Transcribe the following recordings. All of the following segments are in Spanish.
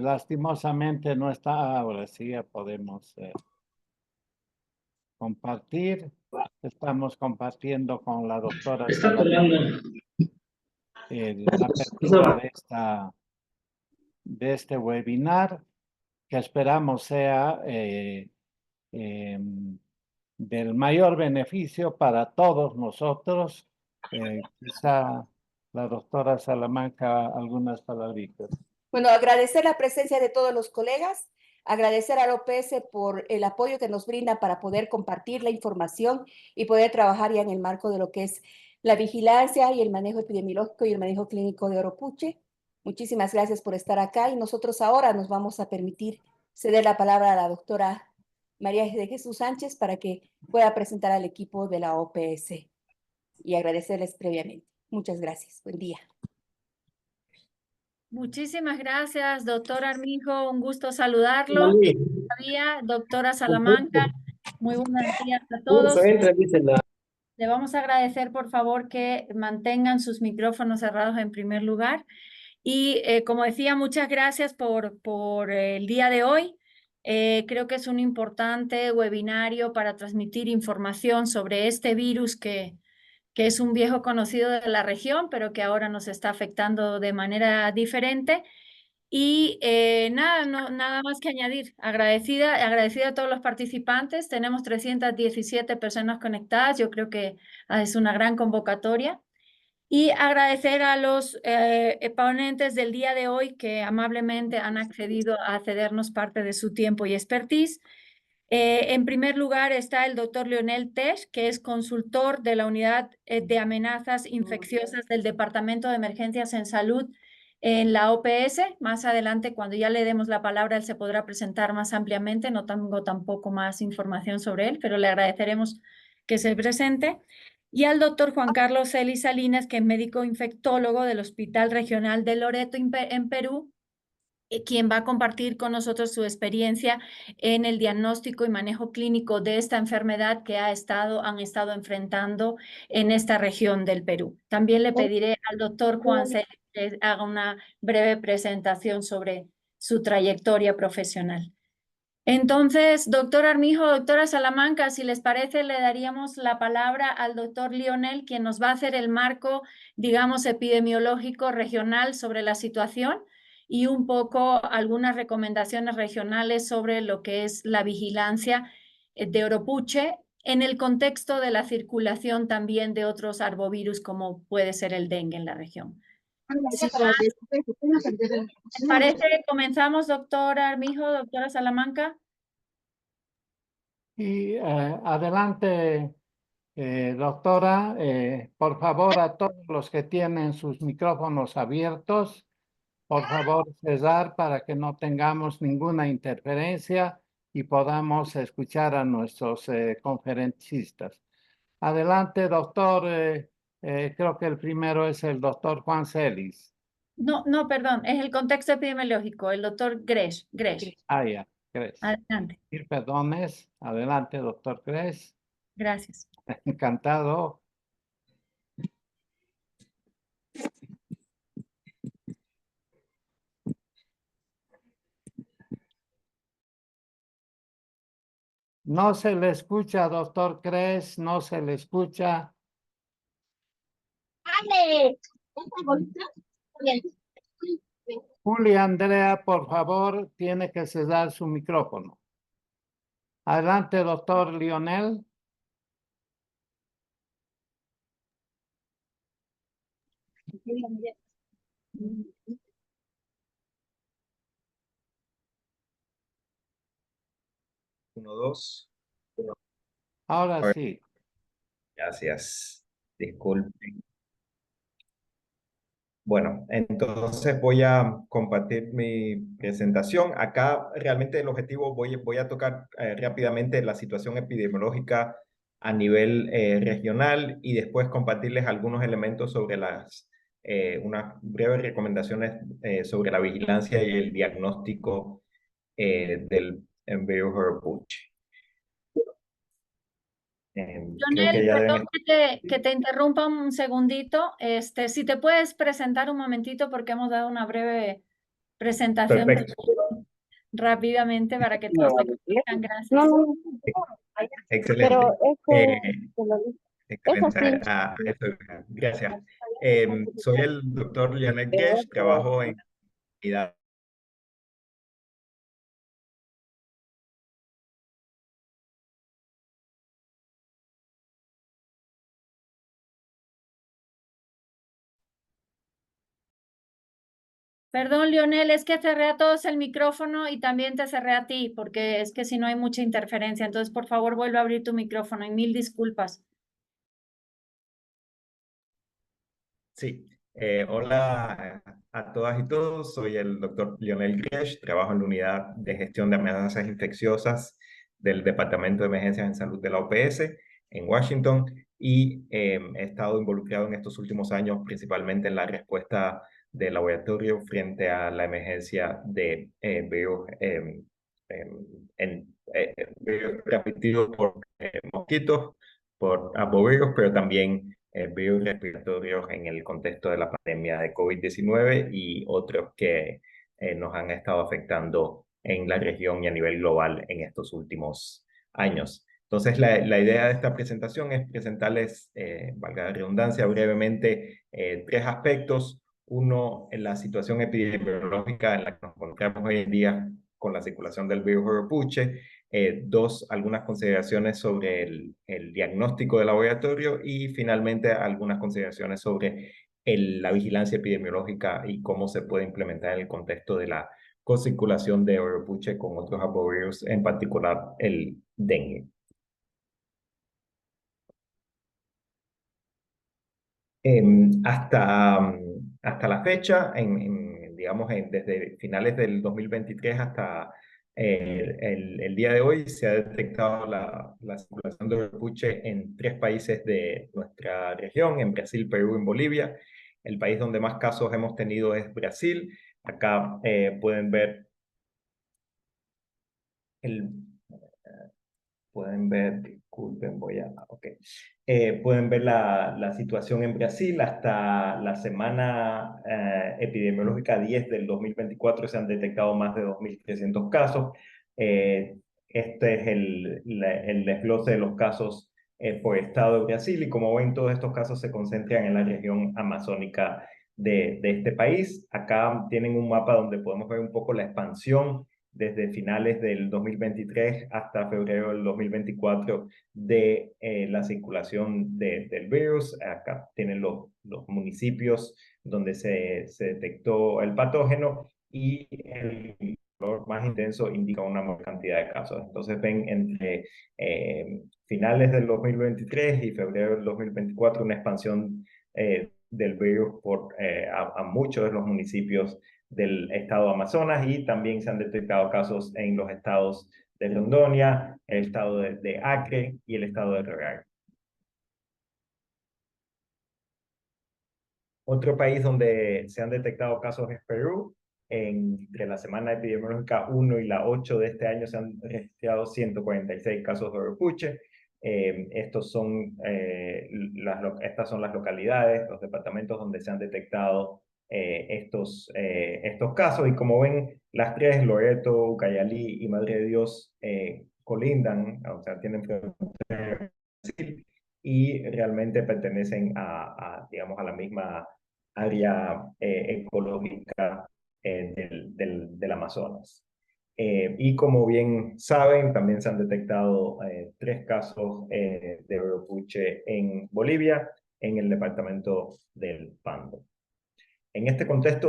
lastimosamente no está. Ahora sí ya podemos compartir. Estamos compartiendo con la doctora Salamanca la apertura de este webinar, que esperamos sea del mayor beneficio para todos nosotros. Quizá la doctora Salamanca algunas palabritas. Bueno, agradecer la presencia de todos los colegas, agradecer al OPS por el apoyo que nos brinda para poder compartir la información y poder trabajar ya en el marco de lo que es la vigilancia y el manejo epidemiológico y el manejo clínico de Oropuche. Muchísimas gracias por estar acá y nosotros ahora nos vamos a permitir ceder la palabra a la doctora María de Jesús Sánchez para que pueda presentar al equipo de la OPS y agradecerles previamente. Muchas gracias. Buen día. Muchísimas gracias, doctor Armijo. Un gusto saludarlo. Doctora Salamanca, muy buenos días a todos. Le vamos a agradecer, por favor, que mantengan sus micrófonos cerrados en primer lugar. Y como decía, muchas gracias por el día de hoy. Creo que es un importante webinario para transmitir información sobre este virus que es un viejo conocido de la región, pero que ahora nos está afectando de manera diferente. Y nada más que añadir. Agradecida a todos los participantes. Tenemos 317 personas conectadas. Yo creo que es una gran convocatoria. Y agradecer a los ponentes del día de hoy que amablemente han accedido a cedernos parte de su tiempo y expertise. En primer lugar está el doctor Leonel Tesch, que es consultor de la Unidad de Amenazas Infecciosas del Departamento de Emergencias en Salud en la OPS. Más adelante, cuando ya le demos la palabra, él se podrá presentar más ampliamente. No tengo tampoco más información sobre él, pero le agradeceremos que se presente. Y al doctor Juan Carlos Celis Salinas, que es médico infectólogo del Hospital Regional de Loreto en Perú, quien va a compartir con nosotros su experiencia en el diagnóstico y manejo clínico de esta enfermedad que han estado enfrentando en esta región del Perú. También le pediré al doctor Juan Celis que haga una breve presentación sobre su trayectoria profesional. Entonces, doctor Armijo, doctora Salamanca, si les parece, le daríamos la palabra al doctor Lionel, quien nos va a hacer el marco, digamos, epidemiológico regional sobre la situación y un poco algunas recomendaciones regionales sobre lo que es la vigilancia de Oropuche en el contexto de la circulación también de otros arbovirus como puede ser el dengue en la región. Si ¿les parece? Comenzamos, doctora Armijo, doctora Salamanca. Y adelante, doctora, por favor, a todos los que tienen sus micrófonos abiertos, por favor, cesar para que no tengamos ninguna interferencia y podamos escuchar a nuestros conferencistas. Adelante, doctor. Creo que el primero es el doctor Juan Celis. No, perdón, es el contexto epidemiológico, el doctor Gresh. Ya, Gresh. Adelante. Perdones. Adelante, doctor Gresh. Gracias. Encantado. No se le escucha, doctor Cres, no se le escucha. Julia Andrea, por favor, tiene que cesar su micrófono. Adelante, doctor Lionel. Uno, dos. Ahora sí. Gracias. Disculpen. Bueno, entonces voy a compartir mi presentación. Acá realmente el objetivo, voy a tocar rápidamente la situación epidemiológica a nivel regional y después compartirles algunos elementos sobre unas breves recomendaciones sobre la vigilancia y el diagnóstico del virus Oropuche. Lionel, perdón que te interrumpa un segundito. Si te puedes presentar un momentito porque hemos dado una breve presentación Perfecto. rápidamente para que todos se conozcan. Gracias. Excelente. Pero Excelente. Gracias. Soy el doctor Lionel Gesh, trabajo en unidad. Perdón, Lionel, es que cerré a todos el micrófono y también te cerré a ti, porque es que si no hay mucha interferencia. Entonces, por favor, vuelve a abrir tu micrófono y mil disculpas. Sí. Hola a todas y todos. Soy el doctor Lionel Gesh, trabajo en la unidad de gestión de amenazas infecciosas del Departamento de Emergencias en Salud de la OPS en Washington y he estado involucrado en estos últimos años principalmente en la respuesta del laboratorio frente a la emergencia de virus transmitidos por mosquitos, por arbovirus, pero también virus respiratorios en el contexto de la pandemia de COVID-19 y otros que nos han estado afectando en la región y a nivel global en estos últimos años. Entonces, la idea de esta presentación es presentarles, valga la redundancia, brevemente tres aspectos. Uno, en la situación epidemiológica en la que nos encontramos hoy en día con la circulación del virus Huirapuche. Dos, algunas consideraciones sobre el diagnóstico del laboratorio y finalmente algunas consideraciones sobre la vigilancia epidemiológica y cómo se puede implementar en el contexto de la co-circulación de Huirapuche con otros arbovirus, en particular el dengue. Hasta la fecha, digamos, desde finales del 2023 hasta el día de hoy, se ha detectado la circulación de Huirapuche en 3 países de nuestra región, en Brasil, Perú y en Bolivia. El país donde más casos hemos tenido es Brasil. Acá pueden ver disculpen, pueden ver la situación en Brasil. Hasta la semana epidemiológica 10 del 2024 se han detectado más de 2.300 casos. Este es el desglose de los casos por estado de Brasil y como ven, todos estos casos se concentran en la región amazónica de este país. Acá tienen un mapa donde podemos ver un poco la expansión desde finales del 2023 hasta febrero del 2024 de la circulación del virus. Acá tienen los municipios donde se detectó el patógeno y el color más intenso indica una mayor cantidad de casos. Entonces ven entre finales del 2023 y febrero del 2024 una expansión del virus a muchos de los municipios del estado de Amazonas y también se han detectado casos en los estados de Rondônia, el estado de Acre y el estado de Roraima. Otro país donde se han detectado casos es Perú. Entre la semana epidemiológica 1 y la 8 de este año se han registrado 146 casos de Huirapuche. Estas son las localidades, los departamentos donde se han detectado estos casos. Y como ven, las tres, Loreto, Ucayali y Madre de Dios, colindan, o sea, tienen frontera y realmente pertenecen digamos, a la misma área ecológica del Amazonas. Y como bien saben, también se han detectado 3 casos de Huirapuche en Bolivia, en el departamento del Pando. En este contexto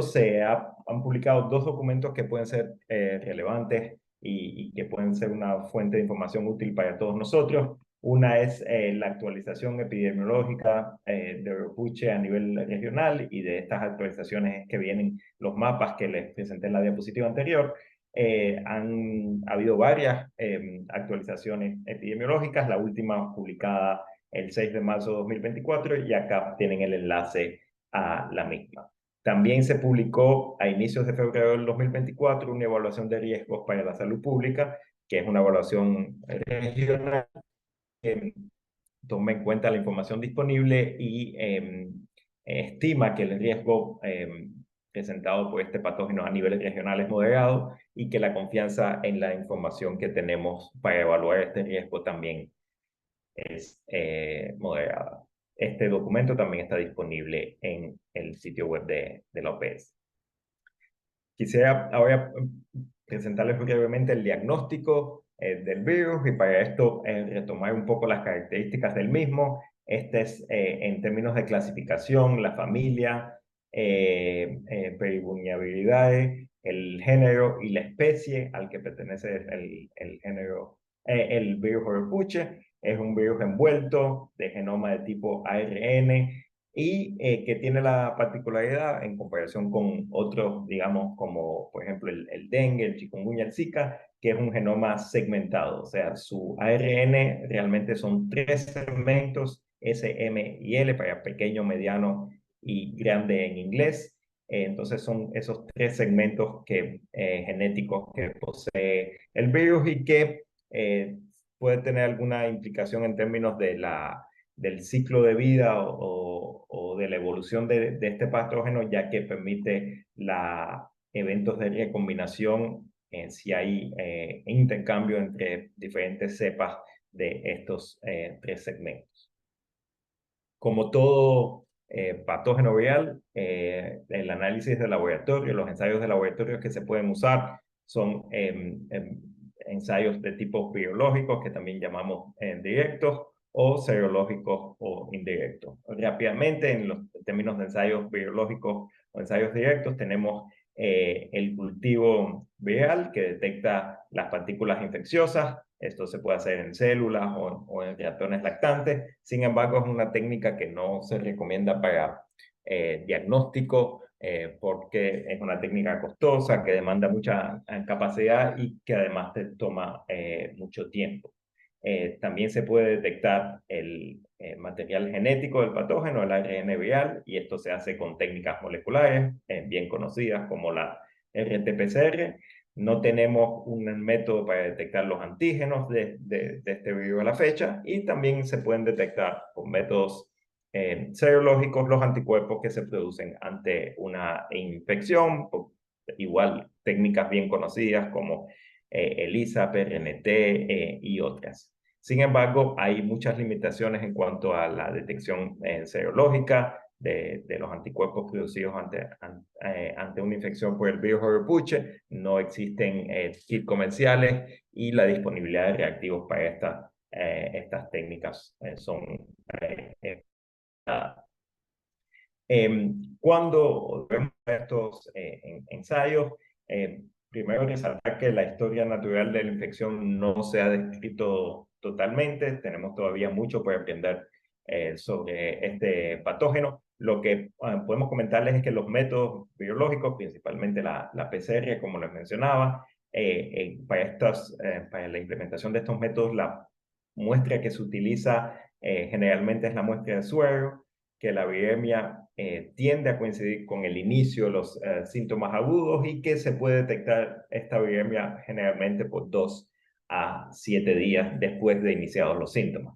han publicado 2 documentos que pueden ser relevantes y que pueden ser una fuente de información útil para todos nosotros. Una es la actualización epidemiológica de Huirapuche a nivel regional, y de estas actualizaciones es que vienen los mapas que les presenté en la diapositiva anterior. Ha habido varias actualizaciones epidemiológicas, la última publicada el 6 de marzo de 2024, y acá tienen el enlace a la misma. También se publicó a inicios de febrero del 2024 una evaluación de riesgos para la salud pública, que es una evaluación regional que toma en cuenta la información disponible y estima que el riesgo presentado por este patógeno a niveles regionales moderado y que la confianza en la información que tenemos para evaluar este riesgo también es moderada. Este documento también está disponible en el sitio web de la OPS. Quisiera ahora presentarles brevemente el diagnóstico del virus y para esto retomar un poco las características del mismo. Este es en términos de clasificación, la familia, perivulnerabilidades, el género y la especie al que pertenece el género, el virus Horropuche. Es un virus envuelto de genoma de tipo ARN y que tiene la particularidad en comparación con otros, digamos, como por ejemplo el dengue, el chikungunya, el zika, que es un genoma segmentado. O sea, su ARN realmente son 3 segmentos, S, M y L, para pequeño, mediano y grande en inglés. Entonces son esos 3 segmentos genéticos que posee el virus y que puede tener alguna implicación en términos de del ciclo de vida o de la evolución de este patógeno, ya que permite eventos de recombinación si hay intercambio entre diferentes cepas de estos 3 segmentos. Como todo patógeno viral, el análisis de laboratorio, los ensayos de laboratorio que se pueden usar son ensayos de tipo biológicos, que también llamamos directos, o serológicos o indirectos. Rápidamente, en los términos de ensayos biológicos o ensayos directos, tenemos el cultivo viral que detecta las partículas infecciosas. Esto se puede hacer en células o en ratones lactantes. Sin embargo, es una técnica que no se recomienda para diagnóstico porque es una técnica costosa que demanda mucha capacidad y que además te toma mucho tiempo. También se puede detectar el material genético del patógeno, el ARN viral, y esto se hace con técnicas moleculares bien conocidas como la RT-PCR. No tenemos un método para detectar los antígenos de este virus a la fecha, y también se pueden detectar con métodos serológicos los anticuerpos que se producen ante una infección, igual técnicas bien conocidas como ELISA, PRNT y otras. Sin embargo, hay muchas limitaciones en cuanto a la detección serológica de los anticuerpos producidos ante una infección por el virus Horropuche. No existen kits comerciales y la disponibilidad de reactivos para estas técnicas son cuando vemos estos ensayos, primero resaltar que la historia natural de la infección no se ha descrito totalmente. Tenemos todavía mucho por aprender sobre este patógeno. Lo que podemos comentarles es que los métodos biológicos, principalmente la PCR, como les mencionaba, para la implementación de estos métodos, la muestra que se utiliza generalmente es la muestra de suero, que la viremia tiende a coincidir con el inicio de los síntomas agudos y que se puede detectar esta viremia generalmente por 2 a 7 días después de iniciados los síntomas.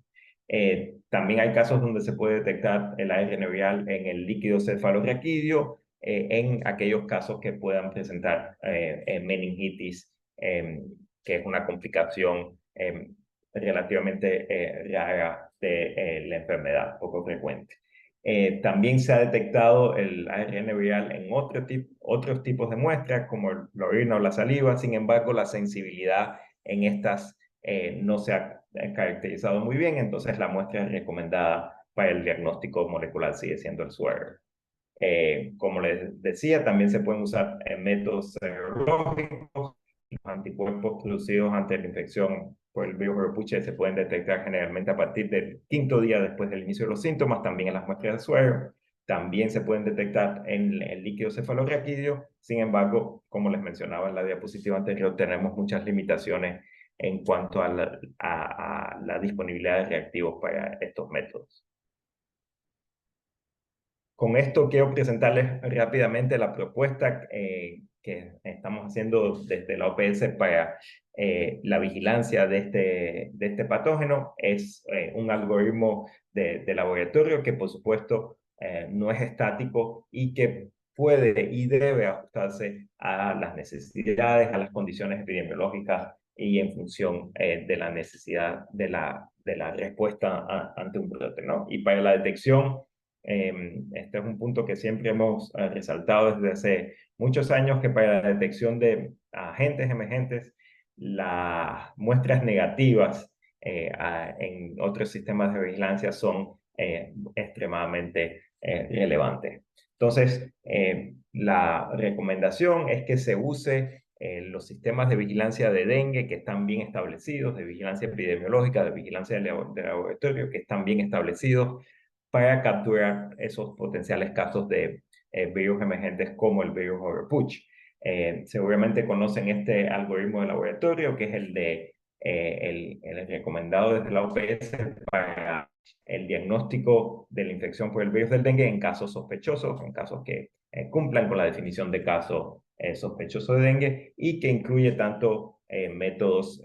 También hay casos donde se puede detectar el ARN viral en el líquido cefalorraquídeo en aquellos casos que puedan presentar meningitis, que es una complicación relativamente rara de la enfermedad, poco frecuente. También se ha detectado el ARN viral en otros tipos de muestras, como la orina o la saliva. Sin embargo, la sensibilidad en estas no se ha caracterizado muy bien, entonces la muestra recomendada para el diagnóstico molecular sigue siendo el suero. Como les decía, también se pueden usar métodos serológicos. Los anticuerpos producidos ante la infección por el virus Horropuche se pueden detectar generalmente a partir del 5º día después del inicio de los síntomas, también en las muestras de suero. También se pueden detectar en el líquido cefalorraquídeo. Sin embargo, como les mencionaba en la diapositiva anterior, tenemos muchas limitaciones en cuanto a la disponibilidad de reactivos para estos métodos. Con esto quiero presentarles rápidamente la propuesta que estamos haciendo desde la OPS para la vigilancia de este patógeno. Es un algoritmo de laboratorio que, por supuesto, no es estático y que puede y debe ajustarse a las necesidades, a las condiciones epidemiológicas y en función de la necesidad de la respuesta ante un brote, ¿no? Y para la detección, este es un punto que siempre hemos resaltado desde hace muchos años, que para la detección de agentes emergentes, las muestras negativas en otros sistemas de vigilancia son extremadamente relevantes. Entonces, la recomendación es que se use los sistemas de vigilancia de dengue que están bien establecidos, de vigilancia epidemiológica, de vigilancia de laboratorio que están bien establecidos para capturar esos potenciales casos de virus emergentes como el virus Overpuch. Seguramente conocen este algoritmo de laboratorio, que es el de el recomendado desde la OPS para el diagnóstico de la infección por el virus del dengue en casos sospechosos, en casos que cumplan con la definición de caso sospechoso de dengue, y que incluye tanto métodos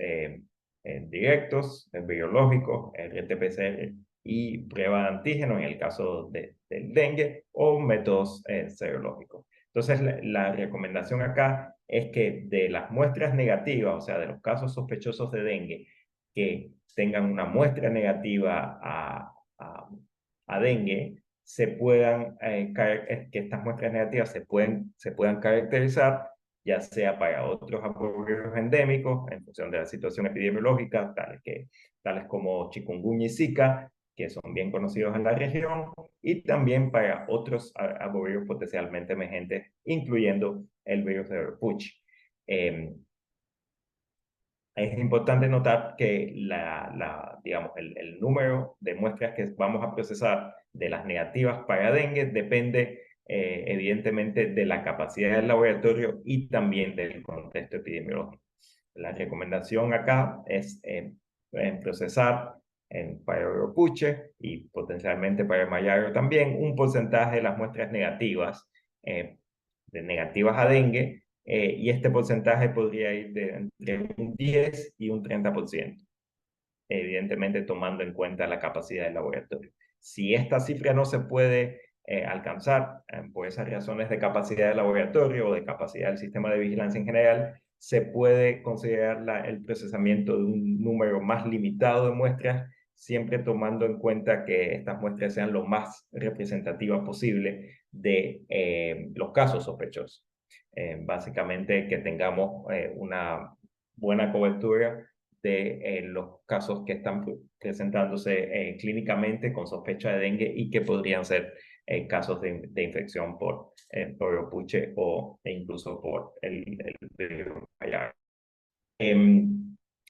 directos, biológicos, RT-PCR y prueba de antígeno en el caso del dengue, o métodos serológicos. Entonces, la recomendación acá es que de las muestras negativas, o sea, de los casos sospechosos de dengue, que tengan una muestra negativa a dengue, se puedan, que estas muestras negativas se puedan caracterizar, ya sea para otros virus endémicos, en función de la situación epidemiológica, tales como chikungunya y Zika, que son bien conocidos en la región, y también para otros arbovirus potencialmente emergentes, incluyendo el virus de Overpuch. Es importante notar que digamos, el número de muestras que vamos a procesar de las negativas para dengue depende evidentemente de la capacidad del laboratorio y también del contexto epidemiológico. La recomendación acá es procesar para Overpuche y potencialmente para Mayario también un porcentaje de las muestras negativas, negativas a dengue, y este porcentaje podría ir de entre un 10 y un 30%, evidentemente tomando en cuenta la capacidad del laboratorio. Si esta cifra no se puede alcanzar por esas razones de capacidad del laboratorio o de capacidad del sistema de vigilancia en general, se puede considerar el procesamiento de un número más limitado de muestras, siempre tomando en cuenta que estas muestras sean lo más representativas posible de los casos sospechosos. Básicamente que tengamos una buena cobertura de los casos que están presentándose clínicamente con sospecha de dengue y que podrían ser casos de infección por Overpuche e incluso por el virus Mayario.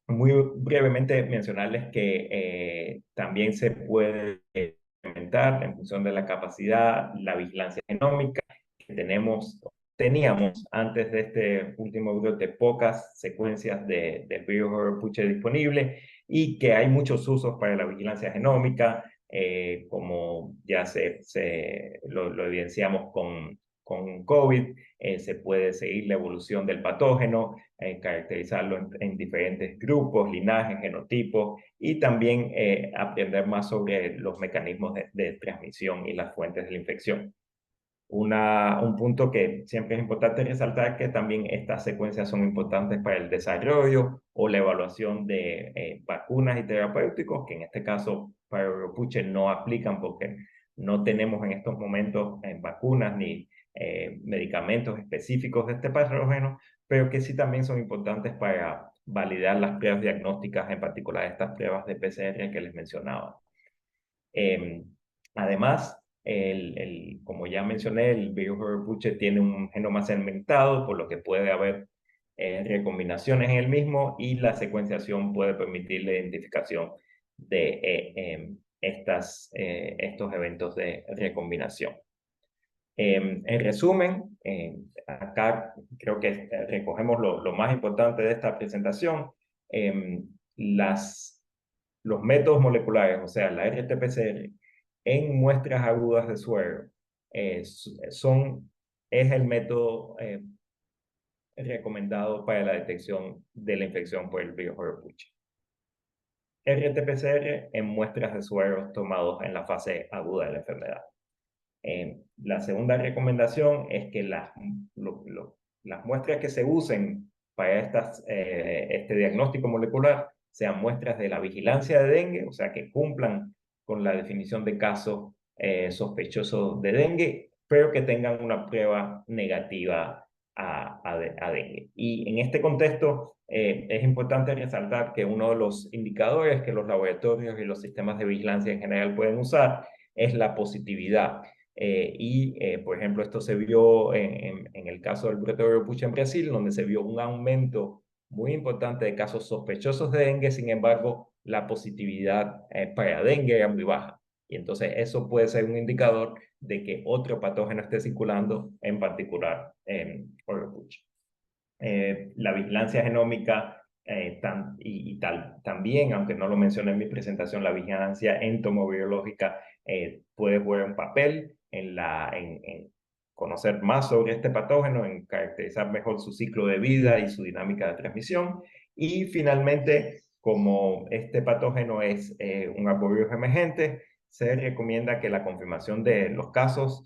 Muy brevemente mencionarles que también se puede implementar en función de la capacidad, la vigilancia genómica que teníamos antes de este último brote, pocas secuencias de virus Overpuche disponibles, y que hay muchos usos para la vigilancia genómica, como ya lo evidenciamos con COVID. Se puede seguir la evolución del patógeno, caracterizarlo en diferentes grupos, linajes, genotipos, y también aprender más sobre los mecanismos de transmisión y las fuentes de la infección. Un punto que siempre es importante resaltar es que también estas secuencias son importantes para el desarrollo o la evaluación de vacunas y terapéuticos, que en este caso para Overpuche no aplican porque no tenemos en estos momentos vacunas ni medicamentos específicos de este patógeno, pero que sí también son importantes para validar las pruebas diagnósticas, en particular estas pruebas de PCR que les mencionaba. Además, como ya mencioné, el virus Overpuche tiene un genoma segmentado, por lo que puede haber recombinaciones en el mismo, y la secuenciación puede permitir la identificación de estos eventos de recombinación. En resumen, acá creo que recogemos lo más importante de esta presentación. Los métodos moleculares, o sea, la RT-PCR, en muestras agudas de suero, es el método recomendado para la detección de la infección por el virus Overpuche. RT-PCR en muestras de suero tomados en la fase aguda de la enfermedad. La segunda recomendación es que las muestras que se usen para este diagnóstico molecular sean muestras de la vigilancia de dengue, o sea, que cumplan con la definición de caso sospechoso de dengue, pero que tengan una prueba negativa a dengue. Y en este contexto es importante resaltar que uno de los indicadores que los laboratorios y los sistemas de vigilancia en general pueden usar es la positividad. Por ejemplo, esto se vio en el caso del brote de Oropouche en Brasil, donde se vio un aumento muy importante de casos sospechosos de dengue. Sin embargo, la positividad para dengue era muy baja. Y entonces eso puede ser un indicador de que otro patógeno esté circulando, en particular Oropouche. La vigilancia genómica también, aunque no lo mencioné en mi presentación, la vigilancia entomobiológica puede jugar un papel en conocer más sobre este patógeno, en caracterizar mejor su ciclo de vida y su dinámica de transmisión. Y finalmente, como este patógeno es un arbovirus emergente, se recomienda que la confirmación de los casos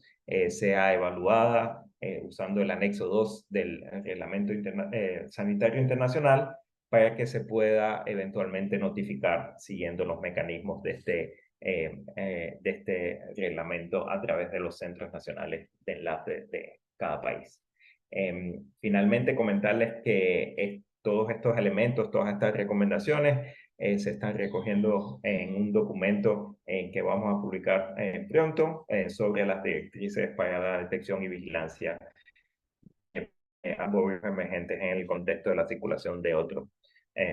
sea evaluada usando el anexo 2 del Reglamento Sanitario Internacional para que se pueda eventualmente notificar siguiendo los mecanismos de este reglamento a través de los centros nacionales de enlace de cada país. Finalmente, comentarles que todos estos elementos, todas estas recomendaciones se están recogiendo en un documento que vamos a publicar pronto sobre las directrices para la detección y vigilancia de arbovirus emergentes en el contexto de la circulación de otros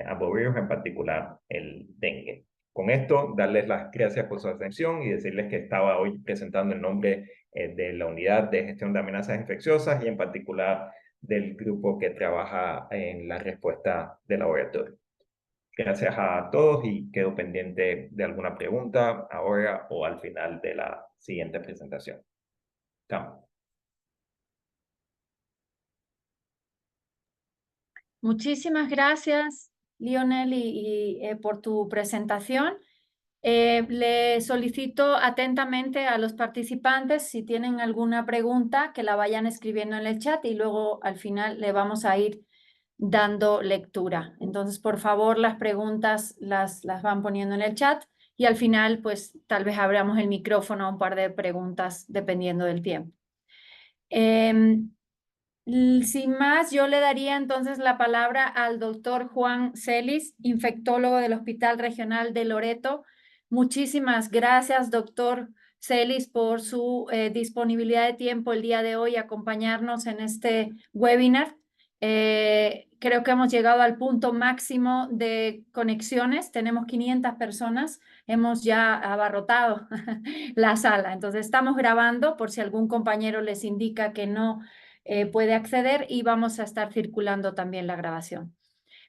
arbovirus, en particular el dengue. Con esto, darles las gracias por su atención y decirles que estaba hoy presentando en nombre de la Unidad de Gestión de Amenazas Infecciosas y en particular del grupo que trabaja en la respuesta de laboratorio. Gracias a todos y quedo pendiente de alguna pregunta ahora o al final de la siguiente presentación. Chao. Muchísimas gracias, Lionel, por tu presentación. Le solicito atentamente a los participantes si tienen alguna pregunta que la vayan escribiendo en el chat y luego al final le vamos a ir dando lectura. Entonces, por favor, las preguntas las van poniendo en el chat y al final, pues tal vez abramos el micrófono a un par de preguntas dependiendo del tiempo. Sin más, yo le daría entonces la palabra al doctor Juan Celis, infectólogo del Hospital Regional de Loreto. Muchísimas gracias, doctor Celis, por su disponibilidad de tiempo el día de hoy, acompañarnos en este webinar. Creo que hemos llegado al punto máximo de conexiones. Tenemos 500 personas. Hemos ya abarrotado la sala. Entonces, estamos grabando por si algún compañero les indica que no puede acceder y vamos a estar circulando también la grabación.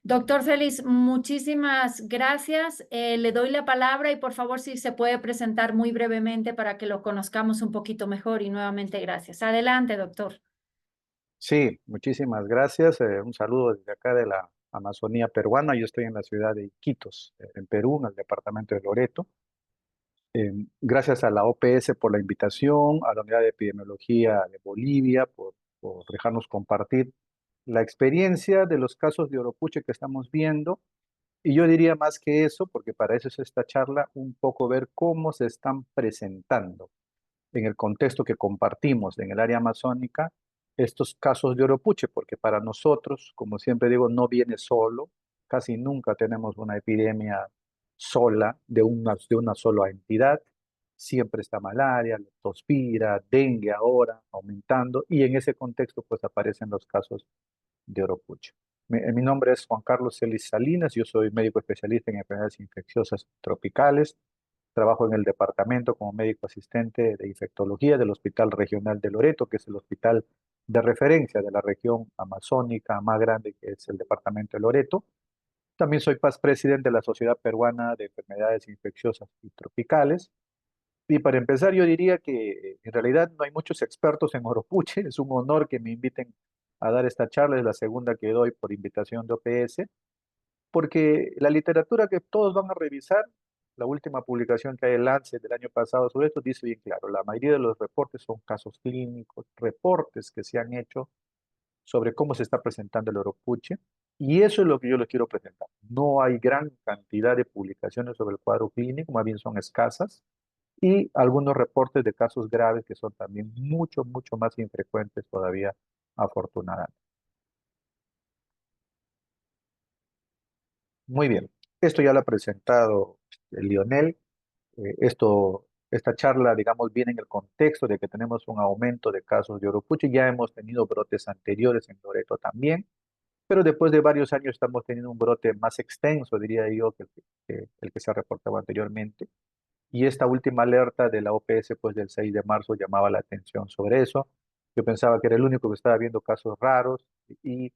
Doctor Celis, muchísimas gracias. Le doy la palabra y por favor si se puede presentar muy brevemente para que lo conozcamos un poquito mejor y nuevamente gracias. Adelante, doctor. Sí, muchísimas gracias. Un saludo desde acá de la Amazonía peruana. Yo estoy en la ciudad de Iquitos, en Perú, en el departamento de Loreto. Gracias a la OPS por la invitación, a la Unidad de Epidemiología de Bolivia por dejarnos compartir la experiencia de los casos de Oropouche que estamos viendo. Y yo diría más que eso, porque para eso es esta charla, un poco ver cómo se están presentando en el contexto que compartimos en el área amazónica estos casos de Oropouche, porque para nosotros, como siempre digo, no viene solo, casi nunca tenemos una epidemia sola de una sola entidad, siempre está malaria, leptospira, dengue ahora aumentando, y en ese contexto pues aparecen los casos de Oropouche. Mi nombre es Juan Carlos Celis Salinas, yo soy médico especialista en enfermedades infecciosas tropicales. Trabajo en el departamento como médico asistente de infectología del Hospital Regional de Loreto, que es el hospital de referencia de la región amazónica más grande, que es el departamento de Loreto. También soy past presidente de la Sociedad Peruana de Enfermedades Infecciosas y Tropicales. Y para empezar, yo diría que en realidad no hay muchos expertos en Oropouche. Es un honor que me inviten a dar esta charla, es la segunda que doy por invitación de OPS, porque la literatura que todos van a revisar la última publicación que hay en Lancet del año pasado sobre esto dice bien claro, la mayoría de los reportes son casos clínicos, reportes que se han hecho sobre cómo se está presentando el oropuche, y eso es lo que yo les quiero presentar. No hay gran cantidad de publicaciones sobre el cuadro clínico, más bien son escasas, y algunos reportes de casos graves que son también mucho, mucho más infrecuentes todavía, afortunadamente. Muy bien, esto ya lo ha presentado Lionel. Esta charla, digamos, viene en el contexto de que tenemos un aumento de casos de oropuche. Ya hemos tenido brotes anteriores en Loreto también, pero después de varios años estamos teniendo un brote más extenso, diría yo, que el que se ha reportado anteriormente. Y esta última alerta de la OPS, pues del 6 de marzo, llamaba la atención sobre eso. Yo pensaba que era el único que estaba viendo casos raros y,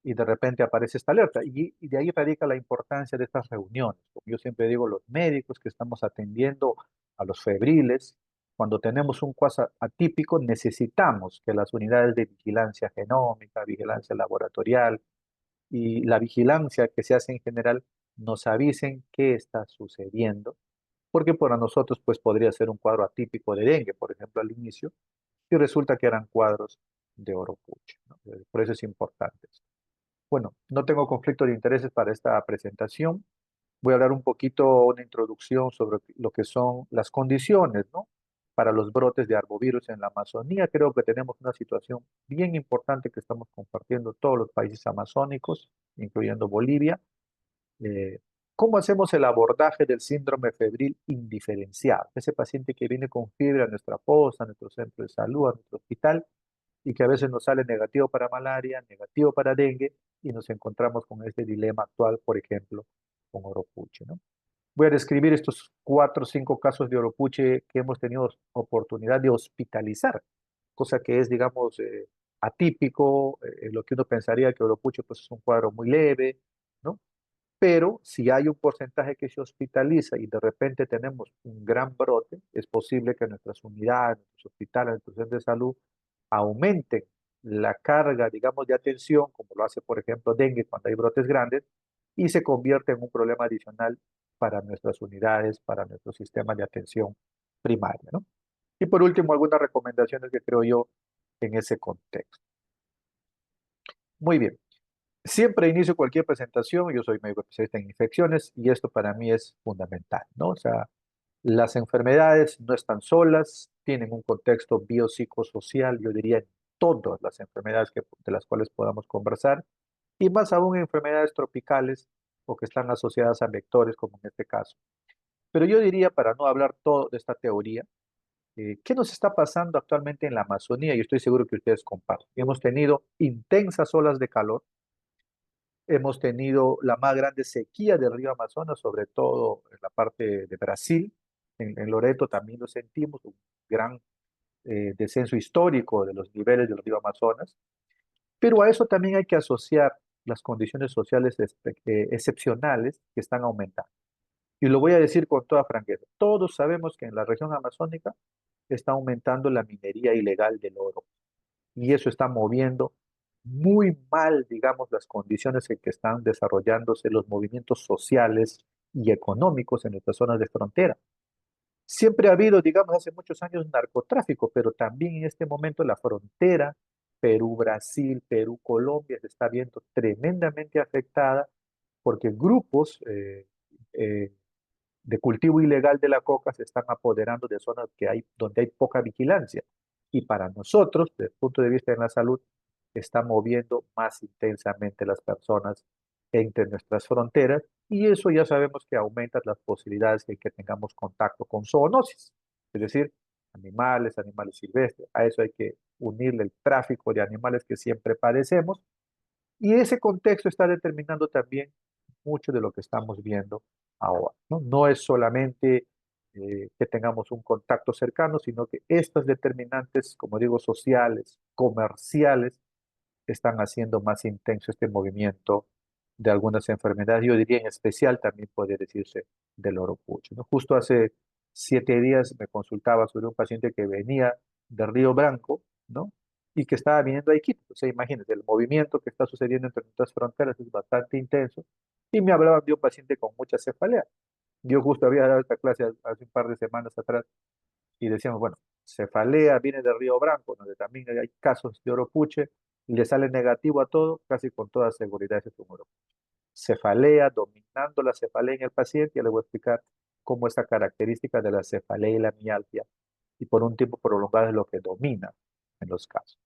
y de repente aparece esta alerta. Y de ahí radica la importancia de estas reuniones. Como yo siempre digo, los médicos que estamos atendiendo a los febriles, cuando tenemos un caso atípico, necesitamos que las unidades de vigilancia genómica, vigilancia laboratorial y la vigilancia que se hace en general nos avisen qué está sucediendo porque para nosotros pues podría ser un cuadro atípico de dengue, por ejemplo, al inicio, y resulta que eran cuadros de oropuche, ¿no? Por eso es importante esto. Bueno, no tengo conflicto de intereses para esta presentación. Voy a hablar un poquito, una introducción sobre lo que son las condiciones, ¿no? Para los brotes de arbovirus en la Amazonía. Creo que tenemos una situación bien importante que estamos compartiendo todos los países amazónicos, incluyendo Bolivia. eh, ¿Cómo hacemos el abordaje del síndrome febril indiferenciado? Ese paciente que viene con fiebre a nuestra posta, a nuestro centro de salud, a nuestro hospital, y que a veces nos sale negativo para malaria, negativo para dengue, y nos encontramos con este dilema actual, por ejemplo, con oropuche, ¿no? Voy a describir estos 4 o 5 casos de oropuche que hemos tenido oportunidad de hospitalizar, cosa que es, digamos, atípico, lo que uno pensaría que oropuche pues, es un cuadro muy leve, ¿no? Pero si hay un porcentaje que se hospitaliza y de repente tenemos un gran brote, es posible que nuestras unidades, nuestros hospitales, nuestros centros de salud aumenten la carga, digamos, de atención, como lo hace, por ejemplo, dengue cuando hay brotes grandes, y se convierte en un problema adicional para nuestras unidades, para nuestro sistema de atención primaria, ¿no? Y por último, algunas recomendaciones que creo yo en ese contexto. Muy bien. Siempre inicio cualquier presentación, yo soy médico especialista en infecciones y esto para mí es fundamental, ¿no? O sea, las enfermedades no están solas, tienen un contexto biopsicosocial, yo diría en todas las enfermedades de las cuales podamos conversar, y más aún en enfermedades tropicales o que están asociadas a vectores, como en este caso. Pero yo diría, para no hablar todo de esta teoría, ¿qué nos está pasando actualmente en la Amazonía? Y estoy seguro que ustedes comparten. Hemos tenido intensas olas de calor. Hemos tenido la más grande sequía del río Amazonas, sobre todo en la parte de Brasil. En Loreto también lo sentimos, un gran descenso histórico de los niveles del río Amazonas. Pero a eso también hay que asociar las condiciones sociales excepcionales que están aumentando. Y lo voy a decir con toda franqueza. Todos sabemos que en la región amazónica está aumentando la minería ilegal del oro y eso está moviendo muy mal, digamos, las condiciones en que están desarrollándose los movimientos sociales y económicos en nuestras zonas de frontera. Siempre ha habido, digamos, hace muchos años narcotráfico, pero también en este momento la frontera Perú-Brasil, Perú-Colombia se está viendo tremendamente afectada porque grupos eh, de cultivo ilegal de la coca se están apoderando de zonas donde hay poca vigilancia. Y para nosotros, desde el punto de vista de la salud, está moviendo más intensamente las personas entre nuestras fronteras y eso ya sabemos que aumenta las posibilidades de que tengamos contacto con zoonosis, es decir, animales silvestres. A eso hay que unirle el tráfico de animales que siempre padecemos y ese contexto está determinando también mucho de lo que estamos viendo ahora, ¿no? No es solamente que tengamos un contacto cercano, sino que estas determinantes, como digo, sociales, comerciales, están haciendo más intenso este movimiento de algunas enfermedades. Yo diría en especial también puede decirse del oropucho, ¿no? Justo hace 7 días me consultaba sobre un paciente que venía de Río Branco, ¿no? Y que estaba viniendo a Iquitos. O sea, imagínense, el movimiento que está sucediendo entre nuestras fronteras es bastante intenso. Y me hablaban de un paciente con mucha cefalea. Yo justo había dado esta clase hace un par de semanas atrás y decíamos, bueno, cefalea viene del Río Branco, donde también hay casos de oropuche y le sale negativo a todo, casi con toda seguridad ese tumor. Cefalea, dominando la cefalea en el paciente, ya le voy a explicar cómo esta característica de la cefalea y la mialgia, y por un tiempo prolongado es lo que domina en los casos.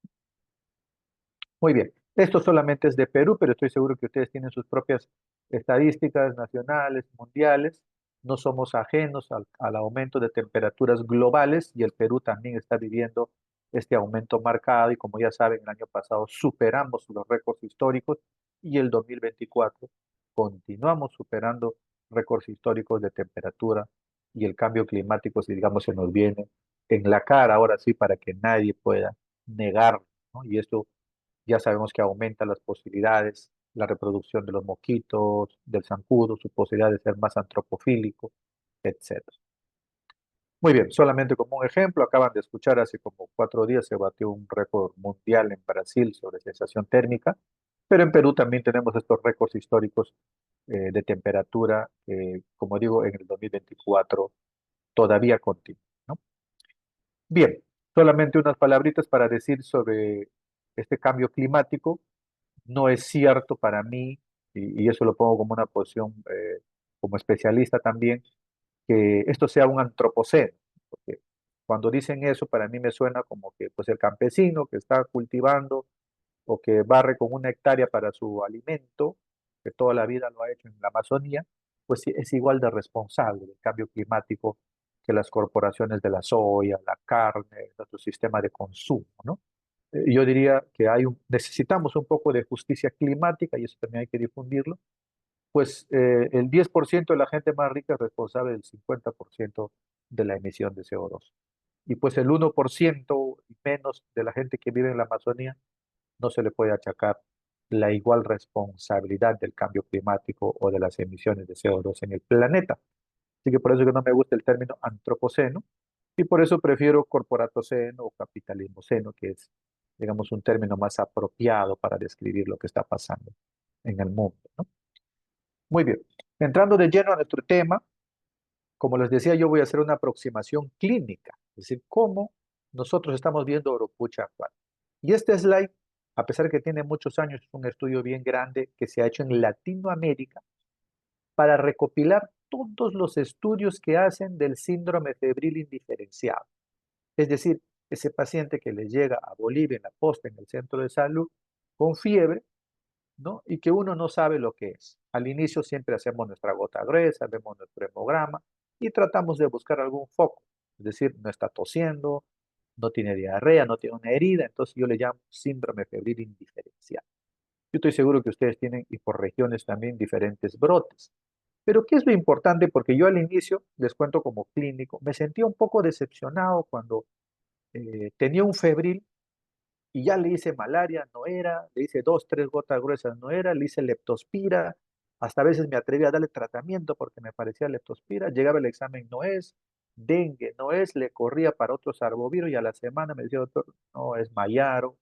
Muy bien, esto solamente es de Perú, pero estoy seguro que ustedes tienen sus propias estadísticas nacionales, mundiales. No somos ajenos al aumento de temperaturas globales y el Perú también está viviendo este aumento marcado y como ya saben, el año pasado superamos los récords históricos y el 2024 continuamos superando récords históricos de temperatura y el cambio climático, si digamos, se nos viene en la cara ahora sí para que nadie pueda negarlo, ¿no? Y esto ya sabemos que aumenta las posibilidades, la reproducción de los mosquitos, del zancudo, su posibilidad de ser más antropofílico, etcétera. Muy bien, solamente como un ejemplo, acaban de escuchar hace como 4 días se batió un récord mundial en Brasil sobre sensación térmica, pero en Perú también tenemos estos récords históricos de temperatura, como digo, en el 2024 todavía continúa, ¿no? Bien, solamente unas palabritas para decir sobre este cambio climático. No es cierto para mí, y eso lo pongo como una posición como especialista también, que esto sea un antropoceno, porque cuando dicen eso para mí me suena como que pues el campesino que está cultivando o que barre con 1 hectárea para su alimento, que toda la vida lo ha hecho en la Amazonía, pues sí, es igual de responsable del cambio climático que las corporaciones de la soya, la carne, nuestro sistema de consumo, ¿no? Yo diría que necesitamos un poco de justicia climática y eso también hay que difundirlo, pues el 10% de la gente más rica es responsable del 50% de la emisión de CO2. Y pues el 1% y menos de la gente que vive en la Amazonía no se le puede achacar la igual responsabilidad del cambio climático o de las emisiones de CO2 en el planeta. Así que por eso que no me gusta el término antropoceno y por eso prefiero corporatoceno o capitalismoceno, que es, digamos, un término más apropiado para describir lo que está pasando en el mundo, ¿no? Muy bien. Entrando de lleno a nuestro tema, como les decía, yo voy a hacer una aproximación clínica, es decir, cómo nosotros estamos viendo Oropucha actual. Y este slide, a pesar de que tiene muchos años, es un estudio bien grande que se ha hecho en Latinoamérica para recopilar todos los estudios que hacen del síndrome febril indiferenciado. Es decir, ese paciente que le llega a Bolivia en la posta en el centro de salud con fiebre, ¿no? Y que uno no sabe lo que es. Al inicio siempre hacemos nuestra gota gruesa, vemos nuestro hemograma y tratamos de buscar algún foco. Es decir, no está tosiendo, no tiene diarrea, no tiene una herida, entonces yo le llamo síndrome febril indiferencial. Yo estoy seguro que ustedes tienen, y por regiones también, diferentes brotes. Pero ¿qué es lo importante? Porque yo al inicio, les cuento como clínico, me sentía un poco decepcionado cuando tenía un febril y ya le hice malaria, no era, le hice 2, 3 gotas gruesas, no era, le hice leptospira, hasta a veces me atreví a darle tratamiento porque me parecía leptospira, llegaba el examen, no es, dengue, no es, le corría para otros arbovirus y a la semana me decía, doctor, no es mayaro,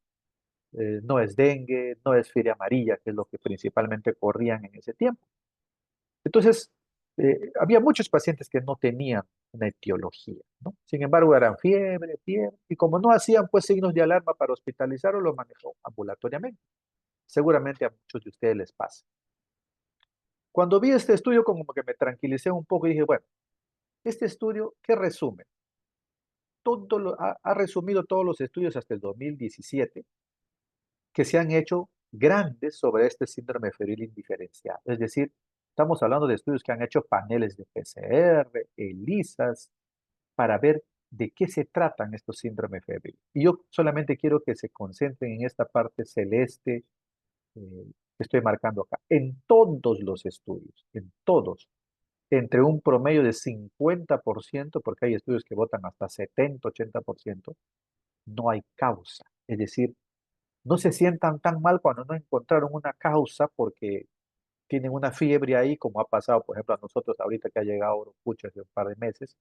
no es dengue, no es fiebre amarilla, que es lo que principalmente corrían en ese tiempo. Entonces, había muchos pacientes que no tenían una etiología, ¿no? Sin embargo, eran fiebre, fiebre, y como no hacían pues signos de alarma para hospitalizarlo, lo manejó ambulatoriamente. Seguramente a muchos de ustedes les pasa. Cuando vi este estudio, como que me tranquilicé un poco y dije, bueno, este estudio, ¿qué resume? Ha resumido todos los estudios hasta el 2017 que se han hecho grandes sobre este síndrome febril indiferencial. Es decir, estamos hablando de estudios que han hecho paneles de PCR, ELISAs, para ver de qué se tratan estos síndromes febriles. Y yo solamente quiero que se concentren en esta parte celeste que estoy marcando acá. En todos los estudios, en todos, entre un promedio de 50%, porque hay estudios que votan hasta 70, 80%, no hay causa. Es decir, no se sientan tan mal cuando no encontraron una causa porque tienen una fiebre ahí, como ha pasado, por ejemplo, a nosotros ahorita que ha llegado Oropucha hace un par de meses,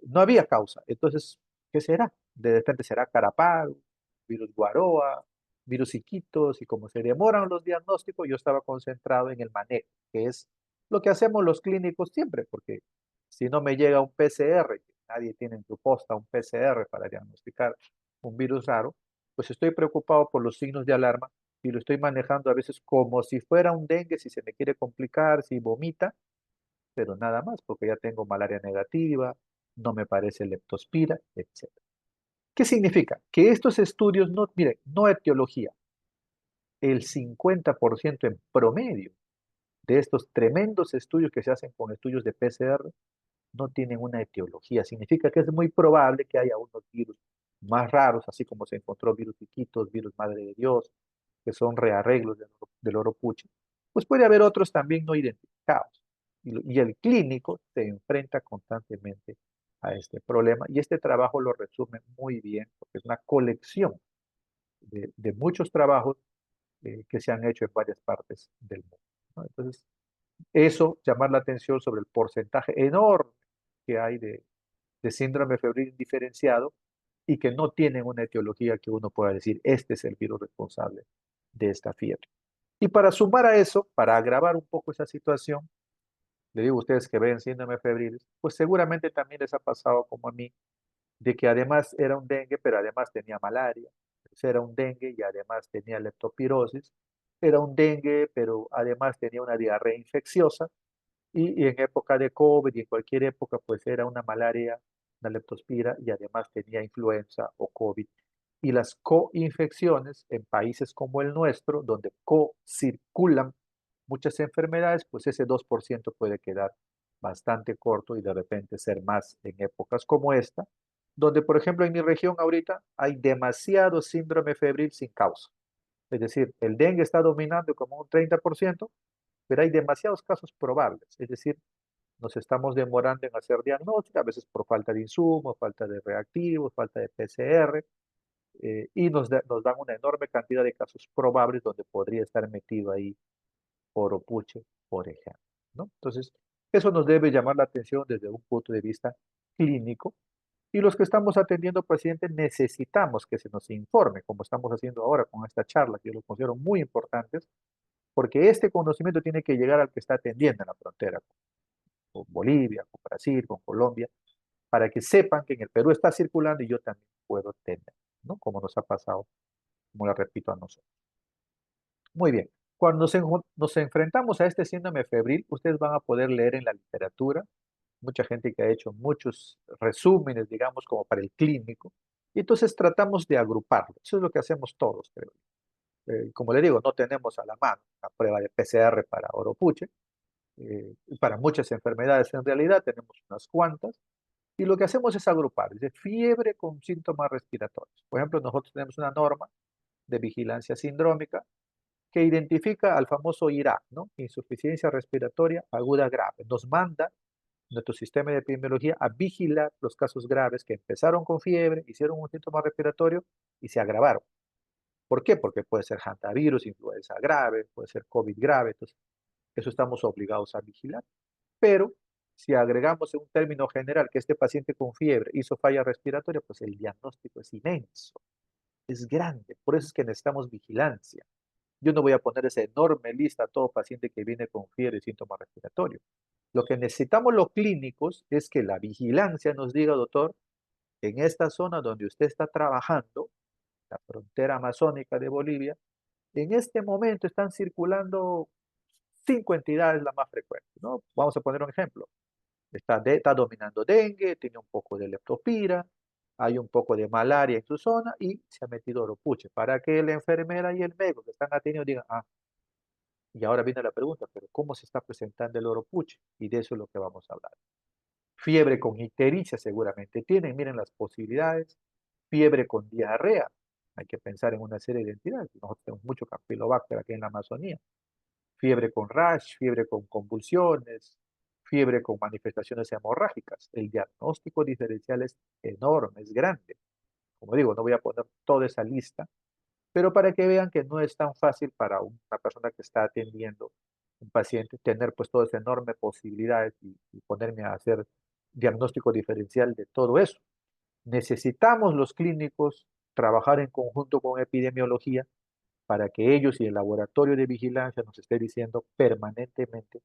no había causa. Entonces, ¿qué será? De repente será caraparo, virus guaroa, virus Iquitos, y como se demoran los diagnósticos, yo estaba concentrado en el manejo, que es lo que hacemos los clínicos siempre, porque si no me llega un PCR, nadie tiene en su posta un PCR para diagnosticar un virus raro, pues estoy preocupado por los signos de alarma y lo estoy manejando a veces como si fuera un dengue, si se me quiere complicar, si vomita, pero nada más, porque ya tengo malaria negativa, no me parece leptospira, etc. ¿Qué significa? Que estos estudios, no, mire, no etiología, el 50% en promedio de estos tremendos estudios que se hacen con estudios de PCR no tienen una etiología. Significa que es muy probable que haya unos virus más raros, así como se encontró virus Iquitos, virus Madre de Dios, que son rearreglos del oro puche. Pues puede haber otros también no identificados. Y el clínico se enfrenta constantemente a este problema. Y este trabajo lo resume muy bien, porque es una colección de muchos trabajos que se han hecho en varias partes del mundo, ¿no? Entonces, eso, llamar la atención sobre el porcentaje enorme que hay de síndrome febril indiferenciado y que no tienen una etiología que uno pueda decir, este es el virus responsable de esta fiebre. Y para sumar a eso, para agravar un poco esa situación, le digo a ustedes que ven síndrome febril, pues seguramente también les ha pasado como a mí, de que además era un dengue, pero además tenía malaria, pues era un dengue y además tenía leptospirosis, era un dengue, pero además tenía una diarrea infecciosa, y en época de COVID y en cualquier época, pues era una malaria, una leptospira y además tenía influenza o COVID. Y las coinfecciones en países como el nuestro, donde co-circulan muchas enfermedades, pues ese 2% puede quedar bastante corto y de repente ser más en épocas como esta, donde por ejemplo en mi región ahorita hay demasiado síndrome febril sin causa. Es decir, el dengue está dominando como un 30%, pero hay demasiados casos probables. Es decir, nos estamos demorando en hacer diagnóstico, a veces por falta de insumos, falta de reactivos, falta de PCR, y nos dan una enorme cantidad de casos probables donde podría estar metido ahí Oropuche, por ejemplo, ¿no? Entonces, eso nos debe llamar la atención desde un punto de vista clínico. Y los que estamos atendiendo pacientes necesitamos que se nos informe, como estamos haciendo ahora con esta charla, que yo lo considero muy importantes, porque este conocimiento tiene que llegar al que está atendiendo en la frontera, con Bolivia, con Brasil, con Colombia, para que sepan que en el Perú está circulando y yo también puedo tener, ¿no? Como nos ha pasado, como le repito a nosotros. Muy bien. Cuando nos enfrentamos a este síndrome febril, ustedes van a poder leer en la literatura, mucha gente que ha hecho muchos resúmenes, digamos, como para el clínico, y entonces tratamos de agruparlo. Eso es lo que hacemos todos, creo. Como le digo, no tenemos a la mano la prueba de PCR para Oropuche, para muchas enfermedades en realidad tenemos unas cuantas, y lo que hacemos es agrupar, es decir, fiebre con síntomas respiratorios. Por ejemplo, nosotros tenemos una norma de vigilancia sindrómica que identifica al famoso IRAC, ¿no? Insuficiencia respiratoria aguda grave. Nos manda nuestro sistema de epidemiología a vigilar los casos graves que empezaron con fiebre, hicieron un síntoma respiratorio y se agravaron. ¿Por qué? Porque puede ser hantavirus, influenza grave, puede ser COVID grave, entonces eso estamos obligados a vigilar. Pero si agregamos en un término general que este paciente con fiebre hizo falla respiratoria, pues el diagnóstico es inmenso, es grande, por eso es que necesitamos vigilancia. Yo no voy a poner esa enorme lista a todo paciente que viene con fiebre y síntomas respiratorios. Lo que necesitamos los clínicos es que la vigilancia nos diga, doctor, en esta zona donde usted está trabajando, la frontera amazónica de Bolivia, en este momento están circulando 5 entidades las más frecuentes, ¿no? Vamos a poner un ejemplo. Está dominando dengue, tiene un poco de leptospira, hay un poco de malaria en su zona y se ha metido oropuche, para que la enfermera y el médico que están atendiendo digan, ah, y ahora viene la pregunta, pero ¿cómo se está presentando el oropuche? Y de eso es lo que vamos a hablar. Fiebre con ictericia seguramente tienen, miren las posibilidades. Fiebre con diarrea, hay que pensar en una serie de entidades. Nosotros tenemos mucho Campylobacter aquí en la Amazonía. Fiebre con rash, fiebre con convulsiones, fiebre con manifestaciones hemorrágicas. El diagnóstico diferencial es enorme, es grande. Como digo, no voy a poner toda esa lista, pero para que vean que no es tan fácil para una persona que está atendiendo un paciente tener pues todas esas enormes posibilidades y ponerme a hacer diagnóstico diferencial de todo eso. Necesitamos los clínicos trabajar en conjunto con epidemiología para que ellos y el laboratorio de vigilancia nos esté diciendo permanentemente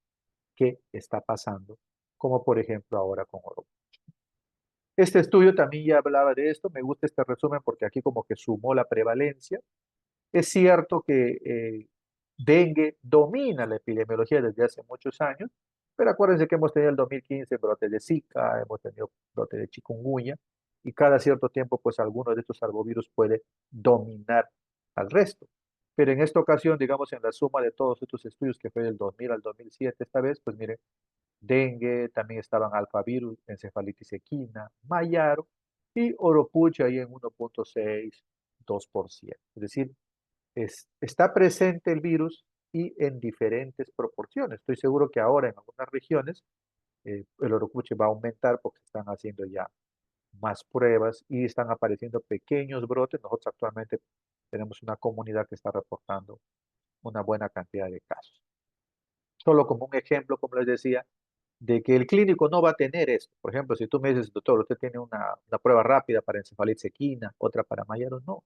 qué está pasando, como por ejemplo ahora con Oropucho. Este estudio también ya hablaba de esto, me gusta este resumen porque aquí como que sumó la prevalencia. Es cierto que dengue domina la epidemiología desde hace muchos años, pero acuérdense que hemos tenido el 2015 brote de Zika, hemos tenido brote de chikungunya, y cada cierto tiempo, pues alguno de estos arbovirus puede dominar al resto. Pero en esta ocasión, digamos, en la suma de todos estos estudios, que fue del 2000 al 2007, esta vez, pues miren, dengue, también estaban alfavirus, encefalitis equina, mayaro y oropucha ahí en 1.6, 2%. Es decir, está presente el virus y en diferentes proporciones. Estoy seguro que ahora en algunas regiones el oropuche va a aumentar porque están haciendo ya más pruebas y están apareciendo pequeños brotes. Nosotros actualmente tenemos una comunidad que está reportando una buena cantidad de casos. Solo como un ejemplo, como les decía, de que el clínico no va a tener esto. Por ejemplo, si tú me dices, doctor, usted tiene una prueba rápida para encefalitis equina, otra para mayaro, no.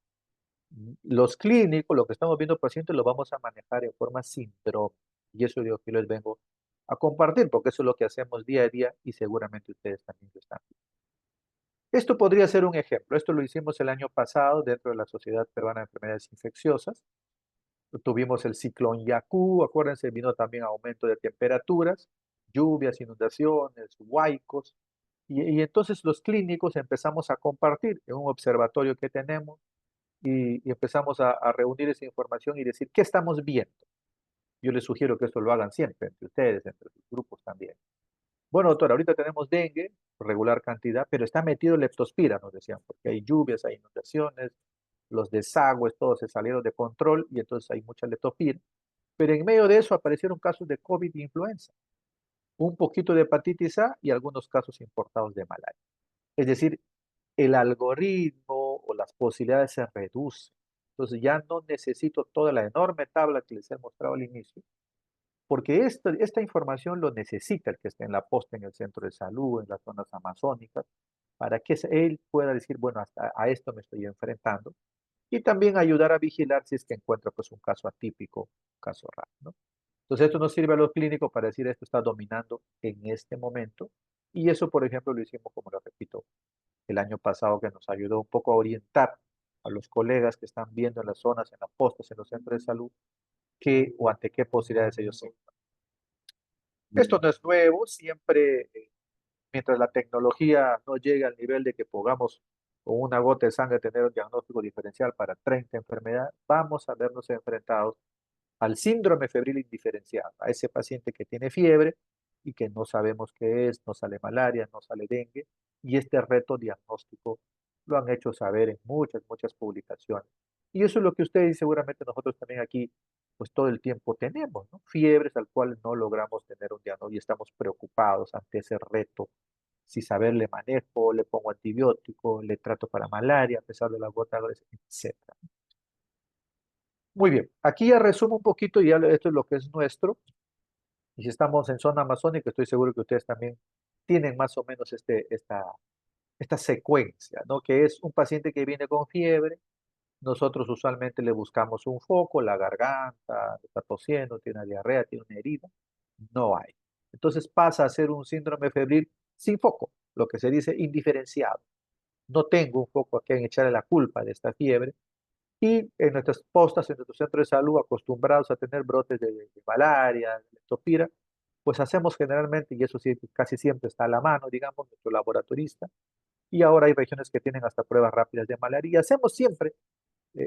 Los clínicos, lo que estamos viendo pacientes, lo vamos a manejar en forma síndrome. Y eso yo que les vengo a compartir, porque eso es lo que hacemos día a día y seguramente ustedes también lo están viendo. Esto podría ser un ejemplo. Esto lo hicimos el año pasado dentro de la Sociedad Peruana de Enfermedades Infecciosas. Tuvimos el ciclón Yaku, acuérdense, vino también aumento de temperaturas, lluvias, inundaciones, huaicos. Y entonces los clínicos empezamos a compartir en un observatorio que tenemos y empezamos a reunir esa información y decir, ¿qué estamos viendo? Yo les sugiero que esto lo hagan siempre, entre ustedes, entre sus grupos también. Bueno, doctor, ahorita tenemos dengue, regular cantidad, pero está metido leptospira, nos decían, porque hay lluvias, hay inundaciones, los desagües, todos se salieron de control y entonces hay mucha leptospira. Pero en medio de eso aparecieron casos de COVID e influenza, un poquito de hepatitis A y algunos casos importados de malaria. Es decir, el algoritmo o las posibilidades se reducen. Entonces ya no necesito toda la enorme tabla que les he mostrado al inicio, porque esta información lo necesita el que esté en la posta, en el centro de salud, en las zonas amazónicas, para que él pueda decir, bueno, hasta a esto me estoy enfrentando, y también ayudar a vigilar si es que encuentra pues un caso atípico, un caso raro, ¿no? Entonces esto nos sirve a los clínicos para decir esto está dominando en este momento, y eso, por ejemplo, lo hicimos, como lo repito, el año pasado, que nos ayudó un poco a orientar a los colegas que están viendo en las zonas, en las postas, en los centros de salud, qué o ante qué posibilidades ellos se encuentran. Esto no es nuevo, siempre, mientras la tecnología no llegue al nivel de que podamos con una gota de sangre tener un diagnóstico diferencial para 30 enfermedades, vamos a vernos enfrentados al síndrome febril indiferenciado, a ese paciente que tiene fiebre y que no sabemos qué es, no sale malaria, no sale dengue, y este reto diagnóstico lo han hecho saber en muchas, muchas publicaciones. Y eso es lo que ustedes y seguramente nosotros también aquí, pues todo el tiempo tenemos, ¿no? Fiebres al cual no logramos tener un diagnóstico y estamos preocupados ante ese reto. Si saber le manejo, le pongo antibiótico, le trato para malaria a pesar de la gota gruesa, etc. Muy bien, aquí ya resumo un poquito, ya esto es lo que es nuestro. Y si estamos en zona amazónica, estoy seguro que ustedes también tienen más o menos esta secuencia, ¿no? Que es un paciente que viene con fiebre, nosotros usualmente le buscamos un foco, la garganta, está tosiendo, tiene una diarrea, tiene una herida, no hay. Entonces pasa a ser un síndrome febril sin foco, lo que se dice indiferenciado. No tengo un foco a quien echarle la culpa de esta fiebre, y en nuestras postas, en nuestro centro de salud, acostumbrados a tener brotes de malaria, de leptospira, pues hacemos generalmente, y eso sí, casi siempre está a la mano, digamos, nuestro laboratorista, y ahora hay regiones que tienen hasta pruebas rápidas de malaria, y hacemos siempre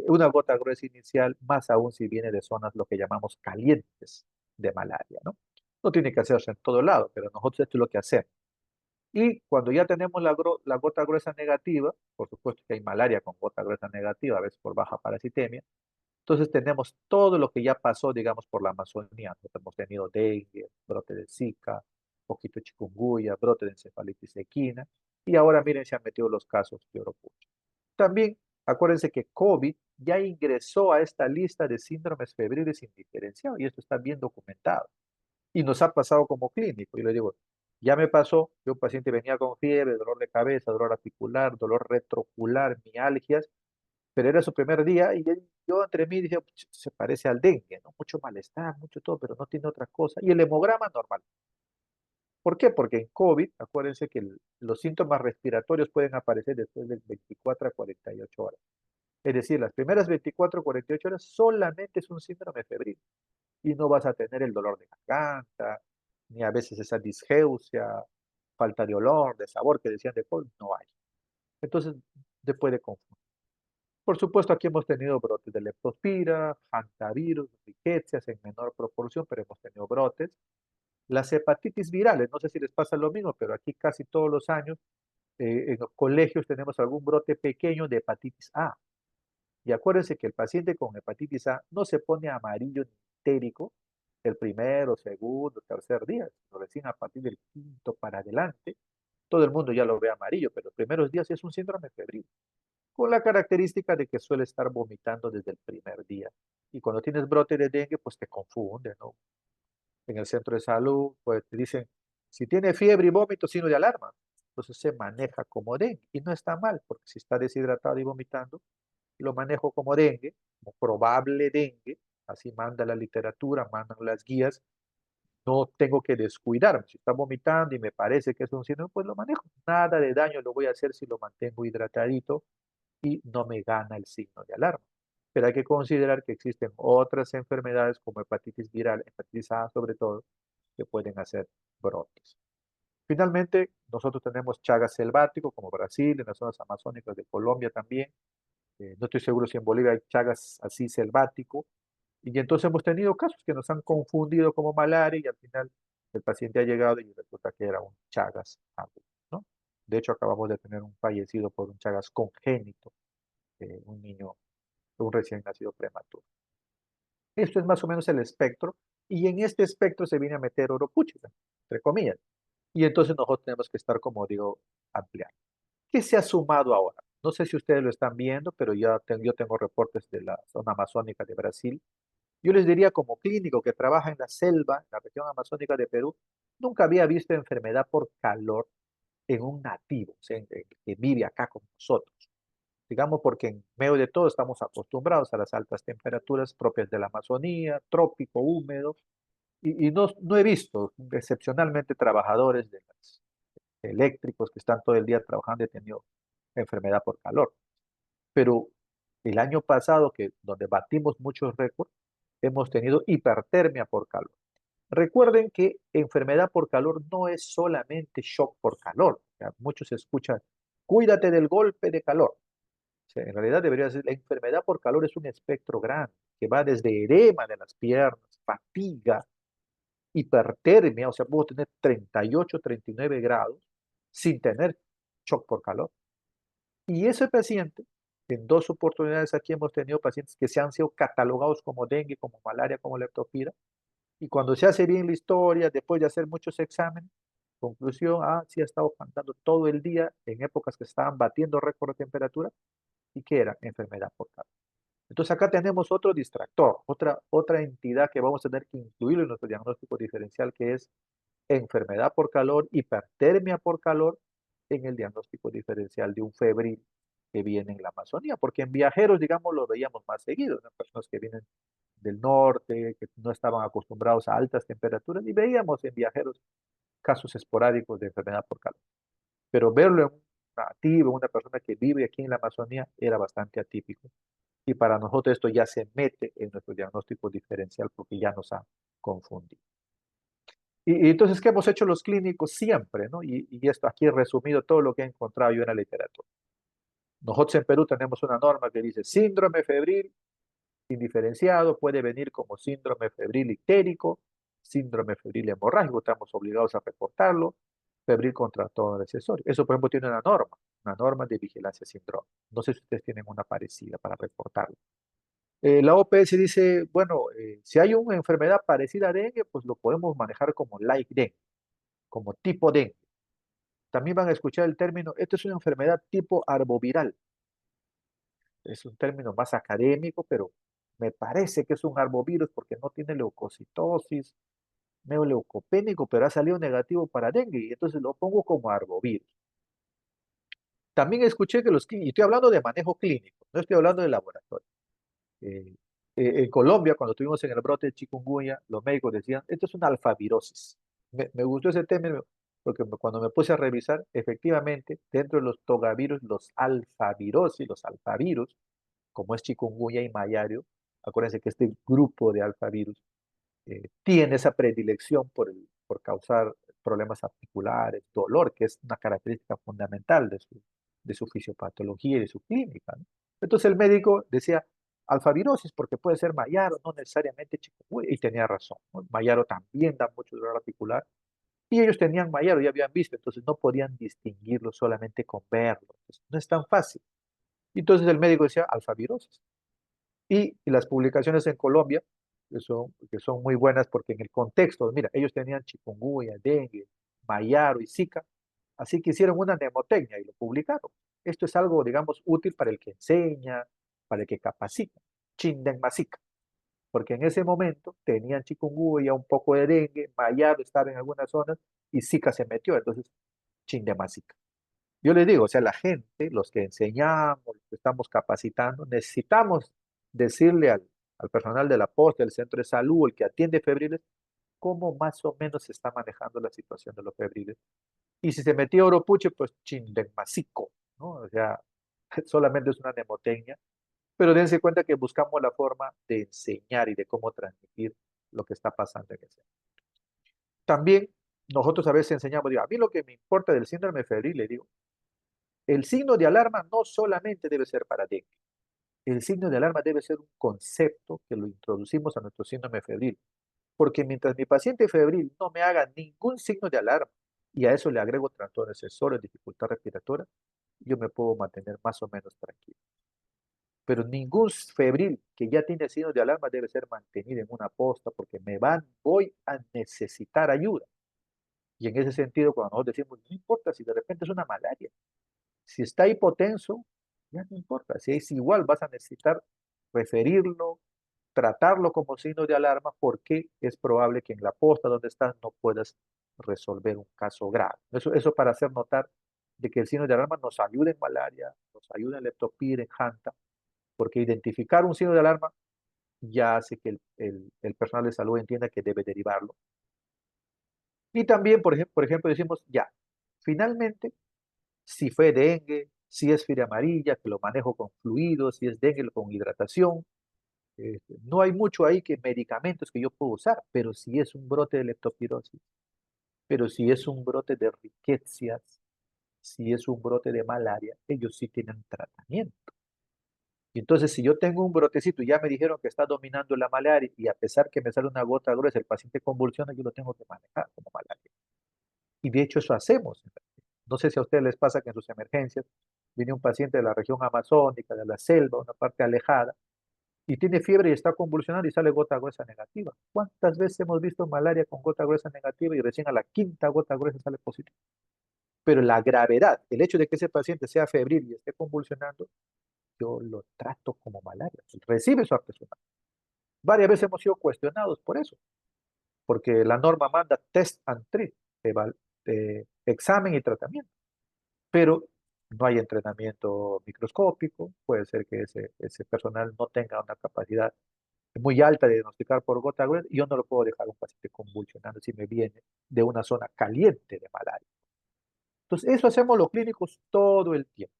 una gota gruesa inicial, más aún si viene de zonas lo que llamamos calientes de malaria, ¿no? No tiene que hacerse en todo lado, pero nosotros esto es lo que hacemos. Y cuando ya tenemos la gota gruesa negativa, por supuesto que hay malaria con gota gruesa negativa, a veces por baja parasitemia, entonces tenemos todo lo que ya pasó, digamos, por la Amazonía. Nosotros hemos tenido dengue, brote de Zika, poquito de chikungunya, brote de encefalitis equina, y ahora miren, se han metido los casos de oropucho. También acuérdense que COVID ya ingresó a esta lista de síndromes febriles indiferenciados, y esto está bien documentado. Y nos ha pasado como clínico. Y le digo, ya me pasó, que un paciente venía con fiebre, dolor de cabeza, dolor articular, dolor retroocular, mialgias, pero era su primer día y yo entre mí dije, se parece al dengue, ¿no? Mucho malestar, mucho todo, pero no tiene otra cosa. Y el hemograma normal. ¿Por qué? Porque en COVID, acuérdense que los síntomas respiratorios pueden aparecer después de 24 a 48 horas. Es decir, las primeras 24 o 48 horas solamente es un síndrome febril y no vas a tener el dolor de garganta, ni a veces esa disgeusia, falta de olor, de sabor que decían de COVID, no hay. Entonces, te puede confundir. Por supuesto, aquí hemos tenido brotes de leptospira, hantavirus, riquecias en menor proporción, pero hemos tenido brotes. Las hepatitis virales, no sé si les pasa lo mismo, pero aquí casi todos los años en los colegios tenemos algún brote pequeño de hepatitis A. Y acuérdense que el paciente con hepatitis A no se pone amarillo ni histérico el primero, segundo, tercer día, sino recién a partir del quinto para adelante. Todo el mundo ya lo ve amarillo, pero los primeros días es un síndrome febril, con la característica de que suele estar vomitando desde el primer día. Y cuando tienes brote de dengue, pues te confunde, ¿no? En el centro de salud, pues te dicen, si tiene fiebre y vómito, signo de alarma. Entonces se maneja como dengue y no está mal, porque si está deshidratado y vomitando, lo manejo como dengue, como probable dengue, así manda la literatura, mandan las guías, no tengo que descuidarme. Si está vomitando y me parece que es un síndrome, pues lo manejo. Nada de daño lo voy a hacer si lo mantengo hidratadito y no me gana el signo de alarma. Pero hay que considerar que existen otras enfermedades como hepatitis viral, hepatitis A sobre todo, que pueden hacer brotes. Finalmente, nosotros tenemos chagas selváticos como Brasil, en las zonas amazónicas de Colombia también. No estoy seguro si en Bolivia hay chagas así selvático. Y entonces hemos tenido casos que nos han confundido como malaria y al final el paciente ha llegado y resulta que era un chagas agudo, ¿no? De hecho, acabamos de tener un fallecido por un chagas congénito, un niño, un recién nacido prematuro. Esto es más o menos el espectro y en este espectro se viene a meter oropuchia, entre comillas. Y entonces nosotros tenemos que estar, como digo, ampliando. ¿Qué se ha sumado ahora? No sé si ustedes lo están viendo, pero yo tengo reportes de la zona amazónica de Brasil. Yo les diría como clínico que trabaja en la selva, en la región amazónica de Perú, nunca había visto enfermedad por calor en un nativo, o sea, que vive acá con nosotros. Digamos porque en medio de todo estamos acostumbrados a las altas temperaturas propias de la Amazonía, trópico, húmedo, y no he visto excepcionalmente trabajadores de los eléctricos que están todo el día trabajando y tenido enfermedad por calor. Pero el año pasado, donde batimos muchos récords, hemos tenido hipertermia por calor. Recuerden que enfermedad por calor no es solamente shock por calor. O sea, muchos escuchan, cuídate del golpe de calor. O sea, en realidad debería ser, la enfermedad por calor es un espectro grande, que va desde edema de las piernas, fatiga, hipertermia, o sea, puedo tener 38, 39 grados sin tener shock por calor. Y ese paciente, en 2 oportunidades aquí hemos tenido pacientes que se han sido catalogados como dengue, como malaria, como leptospira, y cuando se hace bien la historia, después de hacer muchos exámenes, conclusión, sí ha estado cantando todo el día en épocas que estaban batiendo récord de temperatura, y que era enfermedad por calor. Entonces acá tenemos otro distractor, otra entidad que vamos a tener que incluir en nuestro diagnóstico diferencial, que es enfermedad por calor, hipertermia por calor, en el diagnóstico diferencial de un febril que viene en la Amazonía, porque en viajeros, digamos, lo veíamos más seguido, ¿no? Personas que vienen del norte, que no estaban acostumbrados a altas temperaturas, y veíamos en viajeros casos esporádicos de enfermedad por calor. Pero verlo en un nativo, una persona que vive aquí en la Amazonía, era bastante atípico. Y para nosotros esto ya se mete en nuestro diagnóstico diferencial porque ya nos ha confundido. Y entonces, ¿qué hemos hecho los clínicos siempre? ¿No? Y esto aquí he resumido todo lo que he encontrado yo en la literatura. Nosotros en Perú tenemos una norma que dice síndrome febril indiferenciado puede venir como síndrome febril ictérico, síndrome febril hemorrágico, estamos obligados a reportarlo, febril contra todo accesorio. Eso, por ejemplo, tiene una norma de vigilancia síndrome. No sé si ustedes tienen una parecida para reportarlo. La OPS dice, bueno, si hay una enfermedad parecida a dengue, pues lo podemos manejar como like dengue, como tipo dengue. También van a escuchar el término, esto es una enfermedad tipo arboviral. Es un término más académico, pero me parece que es un arbovirus porque no tiene leucocitosis, neoleucopénico, pero ha salido negativo para dengue y entonces lo pongo como arbovirus. También escuché que y estoy hablando de manejo clínico, no estoy hablando de laboratorio. En Colombia, cuando estuvimos en el brote de chikungunya, los médicos decían, esto es una alfavirosis, me gustó ese término porque cuando me puse a revisar, efectivamente, dentro de los togavirus, los alfavirosis, los alfavirus, como es chikungunya y mayario, acuérdense que este grupo de alfavirus tiene esa predilección por causar problemas articulares, dolor, que es una característica fundamental de su fisiopatología y de su clínica, ¿no? Entonces el médico decía alfavirosis porque puede ser mayaro, no necesariamente chikungunya, y tenía razón, ¿no? Mayaro también da mucho dolor articular, y ellos tenían mayaro, ya habían visto, entonces no podían distinguirlo solamente con verlo, entonces, no es tan fácil. Entonces el médico decía alfavirosis. Y las publicaciones en Colombia, que son muy buenas porque en el contexto, mira, ellos tenían chikungunya, dengue, mayaro y zika, así que hicieron una mnemotecnia y lo publicaron. Esto es algo, digamos, útil para el que enseña, para el que capacita. Chindenmasica, porque en ese momento tenían chikungunya, un poco de dengue, mayaro estaba en algunas zonas y zika se metió, entonces Chindenmasica. Yo les digo, o sea, la gente, los que enseñamos, los que estamos capacitando, necesitamos decirle al personal de la posta, del centro de salud, el que atiende febriles, cómo más o menos se está manejando la situación de los febriles. Y si se metió Oropuche, pues chindenmasico, ¿no? O sea, solamente es una mnemotecnia, pero dense cuenta que buscamos la forma de enseñar y de cómo transmitir lo que está pasando en ese. También nosotros a veces enseñamos, digo, a mí lo que me importa del síndrome febril, le digo, el signo de alarma no solamente debe ser para dengue. El signo de alarma debe ser un concepto que lo introducimos a nuestro síndrome febril. Porque mientras mi paciente febril no me haga ningún signo de alarma y a eso le agrego trastornos sensoriales, dificultad respiratoria, yo me puedo mantener más o menos tranquilo. Pero ningún febril que ya tiene signos de alarma debe ser mantenido en una posta porque voy a necesitar ayuda. Y en ese sentido, cuando nosotros decimos, no importa si de repente es una malaria, si está hipotenso, ya no importa. Si es igual, vas a necesitar referirlo, tratarlo como signo de alarma porque es probable que en la posta donde estás no puedas resolver un caso grave. Eso para hacer notar de que el signo de alarma nos ayuda en malaria, nos ayuda en leptospira, en Hanta, porque identificar un signo de alarma ya hace que el personal de salud entienda que debe derivarlo. Y también, por ejemplo, decimos, ya, finalmente si fue dengue, si es fiebre amarilla, que lo manejo con fluidos, si es dengue con hidratación. No hay mucho ahí que medicamentos que yo puedo usar, pero si es un brote de leptospirosis, pero si es un brote de riquecias, si es un brote de malaria, ellos sí tienen tratamiento. Y entonces, si yo tengo un brotecito y ya me dijeron que está dominando la malaria y a pesar que me sale una gota gruesa, el paciente convulsiona, yo lo tengo que manejar como malaria. Y de hecho eso hacemos. No sé si a ustedes les pasa que en sus emergencias viene un paciente de la región amazónica, de la selva, una parte alejada, y tiene fiebre y está convulsionando y sale gota gruesa negativa. ¿Cuántas veces hemos visto malaria con gota gruesa negativa y recién a la quinta gota gruesa sale positivo? Pero la gravedad, el hecho de que ese paciente sea febril y esté convulsionando, yo lo trato como malaria. Recibe su artesunal. Varias veces hemos sido cuestionados por eso, porque la norma manda test and treat, examen y tratamiento, pero no hay entrenamiento microscópico, puede ser que ese personal no tenga una capacidad muy alta de diagnosticar por gota gruesa, y yo no lo puedo dejar a un paciente convulsionando si me viene de una zona caliente de malaria. Entonces, eso hacemos los clínicos todo el tiempo,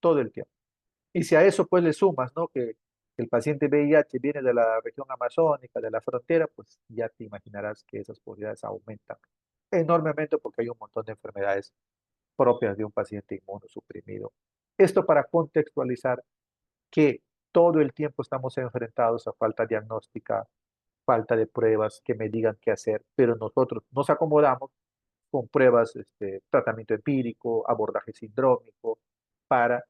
todo el tiempo. Y si a eso pues le sumas, ¿no? Que el paciente VIH viene de la región amazónica, de la frontera, pues ya te imaginarás que esas posibilidades aumentan enormemente porque hay un montón de enfermedades propias de un paciente inmunosuprimido. Esto para contextualizar que todo el tiempo estamos enfrentados a falta diagnóstica, falta de pruebas que me digan qué hacer, pero nosotros nos acomodamos con pruebas, tratamiento empírico, abordaje sindrómico, para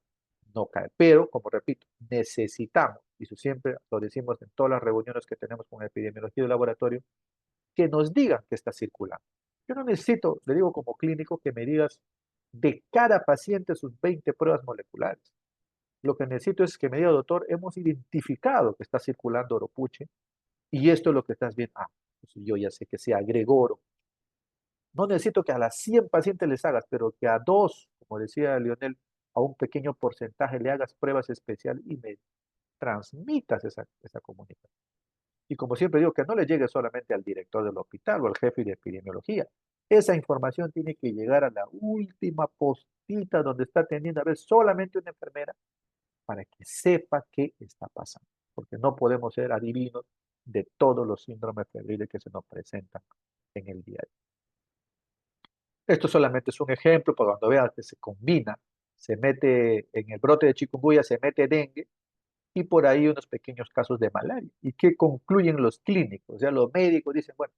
no caer. Pero, como repito, necesitamos, y eso siempre lo decimos en todas las reuniones que tenemos con epidemiología de laboratorio, que nos digan que está circulando. Yo no necesito, le digo como clínico, que me digas de cada paciente sus 20 pruebas moleculares. Lo que necesito es que me diga, doctor, hemos identificado que está circulando oropuche y esto es lo que estás viendo. Ah, pues yo ya sé que se agregó oro. No necesito que a las 100 pacientes les hagas, pero que a 2, como decía Lionel, a un pequeño porcentaje le hagas pruebas especiales y me transmitas esa comunicación. Y como siempre digo, que no le llegue solamente al director del hospital o al jefe de epidemiología. Esa información tiene que llegar a la última postita donde está atendiendo a ver solamente una enfermera para que sepa qué está pasando. Porque no podemos ser adivinos de todos los síndromes febriles que se nos presentan en el día a día. Esto solamente es un ejemplo, por cuando vean que se combina, se mete en el brote de chikungunya, se mete dengue y por ahí unos pequeños casos de malaria. ¿Y qué concluyen los clínicos? O sea, los médicos dicen, bueno,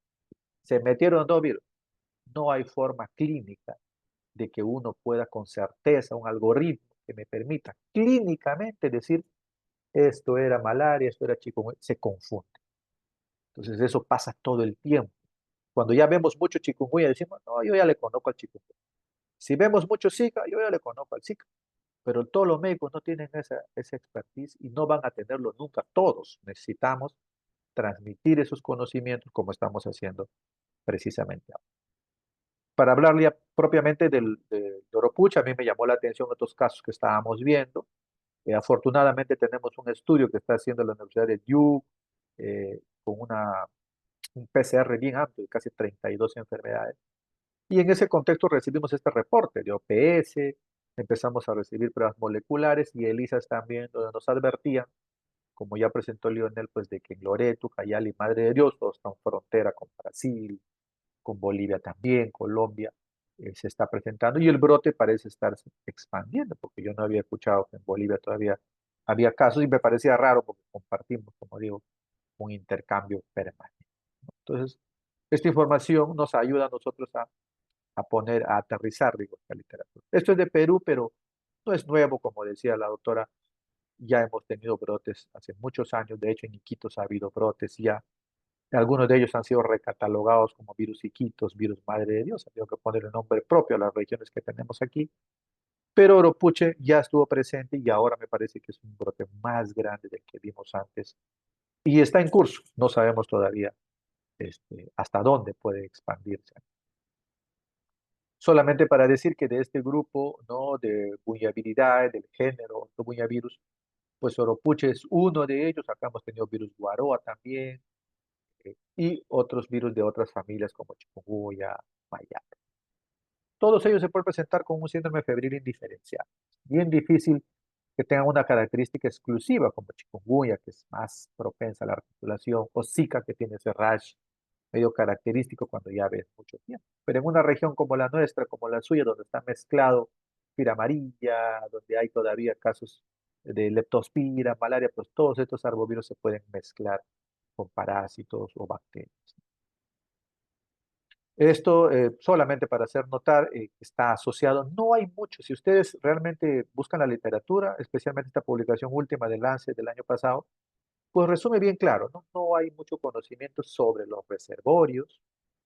se metieron dos virus. No hay forma clínica de que uno pueda con certeza, un algoritmo que me permita clínicamente decir, esto era malaria, esto era chikungunya, se confunde. Entonces eso pasa todo el tiempo. Cuando ya vemos mucho chikungunya, decimos, no, yo ya le conozco al chikungunya. Si vemos mucho Zika, yo ya le conozco al Zika. Pero todos los médicos no tienen esa expertise y no van a tenerlo nunca todos. Necesitamos transmitir esos conocimientos como estamos haciendo precisamente ahora. Para hablar ya propiamente del Oropucha, a mí me llamó la atención estos casos que estábamos viendo. Afortunadamente tenemos un estudio que está haciendo la Universidad de Duke con un PCR bien amplio de casi 32 enfermedades. Y en ese contexto recibimos este reporte de OPS, empezamos a recibir pruebas moleculares y ELISAs también, donde nos advertían, como ya presentó Lionel, pues de que en Loreto, Cayali, Madre de Dios, todos están frontera con Brasil, con Bolivia también, Colombia, se está presentando y el brote parece estar expandiendo, porque yo no había escuchado que en Bolivia todavía había casos y me parecía raro porque compartimos, como digo, un intercambio permanente. Entonces, esta información nos ayuda a nosotros a aterrizar, digo, esta literatura. Esto es de Perú, pero no es nuevo, como decía la doctora, ya hemos tenido brotes hace muchos años, de hecho en Iquitos ha habido brotes ya, algunos de ellos han sido recatalogados como virus Iquitos, virus Madre de Dios, tengo que poner el nombre propio a las regiones que tenemos aquí, pero Oropuche ya estuvo presente y ahora me parece que es un brote más grande del que vimos antes y está en curso, no sabemos todavía hasta dónde puede expandirse. Solamente para decir que de este grupo, ¿no?, de vulnerabilidad, del género Buñavirus, pues Oropuche es uno de ellos. Acá hemos tenido virus Guaroa también, y otros virus de otras familias como chikungunya, mayate. Todos ellos se pueden presentar con un síndrome febril indiferenciado. Bien difícil que tengan una característica exclusiva como chikungunya, que es más propensa a la articulación, o Zika, que tiene ese rash medio característico cuando ya ves mucho tiempo. Pero en una región como la nuestra, como la suya, donde está mezclado pira amarilla, donde hay todavía casos de leptospira, malaria, pues todos estos arbovirus se pueden mezclar con parásitos o bacterias. Esto solamente para hacer notar está asociado, no hay mucho, si ustedes realmente buscan la literatura, especialmente esta publicación última de Lancet del año pasado, pues resume bien claro, ¿no? No hay mucho conocimiento sobre los reservorios.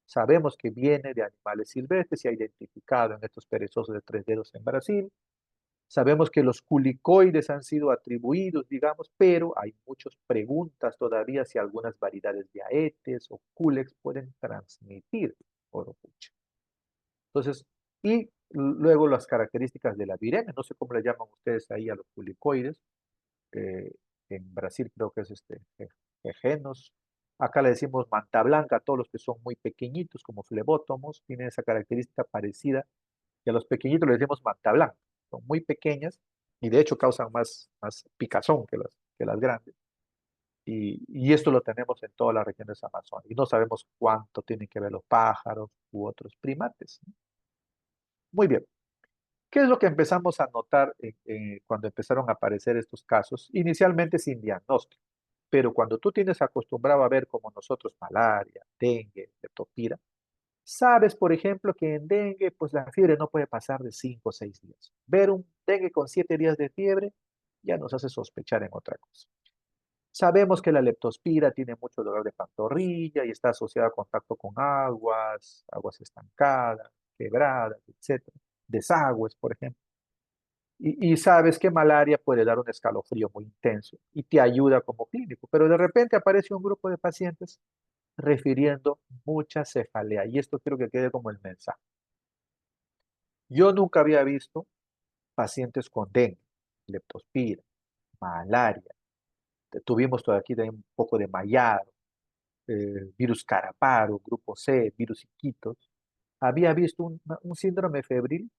Sabemos que viene de animales silvestres, se ha identificado en estos perezosos de 3 dedos en Brasil. Sabemos que los culicoides han sido atribuidos, digamos, pero hay muchas preguntas todavía si algunas variedades de Aedes o Culex pueden transmitir Oropucha. Entonces, y luego las características de la viremia, no sé cómo le llaman ustedes ahí a los culicoides, en Brasil creo que es genos. Acá le decimos manta blanca a todos los que son muy pequeñitos, como flebótomos, tienen esa característica parecida, y a los pequeñitos les decimos manta blanca, son muy pequeñas y de hecho causan más picazón que las grandes. Y esto lo tenemos en todas las regiones amazónicas y no sabemos cuánto tienen que ver los pájaros u otros primates. Muy bien. ¿Qué es lo que empezamos a notar cuando empezaron a aparecer estos casos? Inicialmente sin diagnóstico, pero cuando tú tienes acostumbrado a ver como nosotros malaria, dengue, leptospira, sabes, por ejemplo, que en dengue, pues la fiebre no puede pasar de 5 o 6 días. Ver un dengue con 7 días de fiebre ya nos hace sospechar en otra cosa. Sabemos que la leptospira tiene mucho dolor de pantorrilla y está asociada a contacto con aguas estancadas, quebradas, etcétera, desagües, por ejemplo. Y sabes que malaria puede dar un escalofrío muy intenso y te ayuda como clínico, pero de repente aparece un grupo de pacientes refiriendo mucha cefalea y esto quiero que quede como el mensaje. Yo nunca había visto pacientes con dengue, leptospira, malaria, tuvimos todo aquí un poco de mayar, virus Caraparo, grupo C, virus Iquitos, había visto un síndrome febril